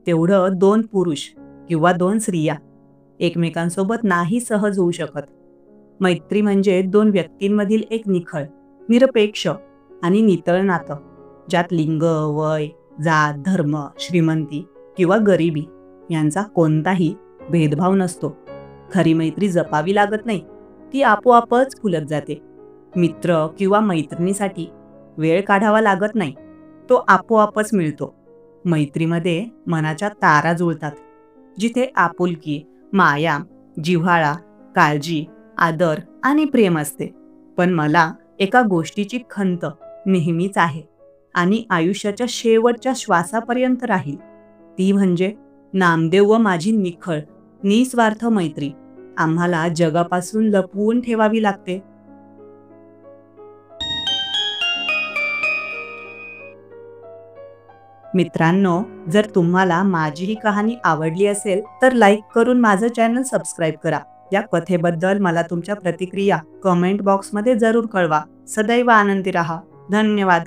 तेवढं दोन पुरुष किंवा दोन स्त्रिया एकमेकांसोबत नाही सहज होऊ शकत. मैत्री म्हणजे दोन व्यक्तींमधील एक निखळ, निरपेक्ष आणि नितळ नातं, ज्यात लिंग, वय, जात, धर्म, श्रीमंती किंवा गरिबी यांचा कोणताही भेदभाव नसतो. खरी मैत्री जपावी लागत नाही, ती आपोआपच फुलत जाते. मित्र किंवा मैत्रिणीसाठी वेळ काढावा लागत नाही, तो आपोआपच मिळतो. मैत्रीमध्ये मनाच्या तारा जुळतात, जिथे आपुलकी, माया, जिव्हाळा, काळजी, आदर आणि प्रेम असते. पण मला एका गोष्टीची खंत नेहमीच आहे आणि आयुष्याच्या शेवटच्या श्वासापर्यंत राहील. ती म्हणजे नामदेव व माझी निखळ, निस्वार्थ मैत्री आम्हाला जगापासून लपवून ठेवावी लागते. मित्रांनो, जर तुम्हाला माझी ही कहाणी आवडली असेल तर लाईक करून माझं चॅनल सबस्क्राईब करा. या कथेबद्दल मला तुमच्या प्रतिक्रिया कमेंट बॉक्समध्ये जरूर कळवा. सदैव आनंदी राहा. धन्यवाद.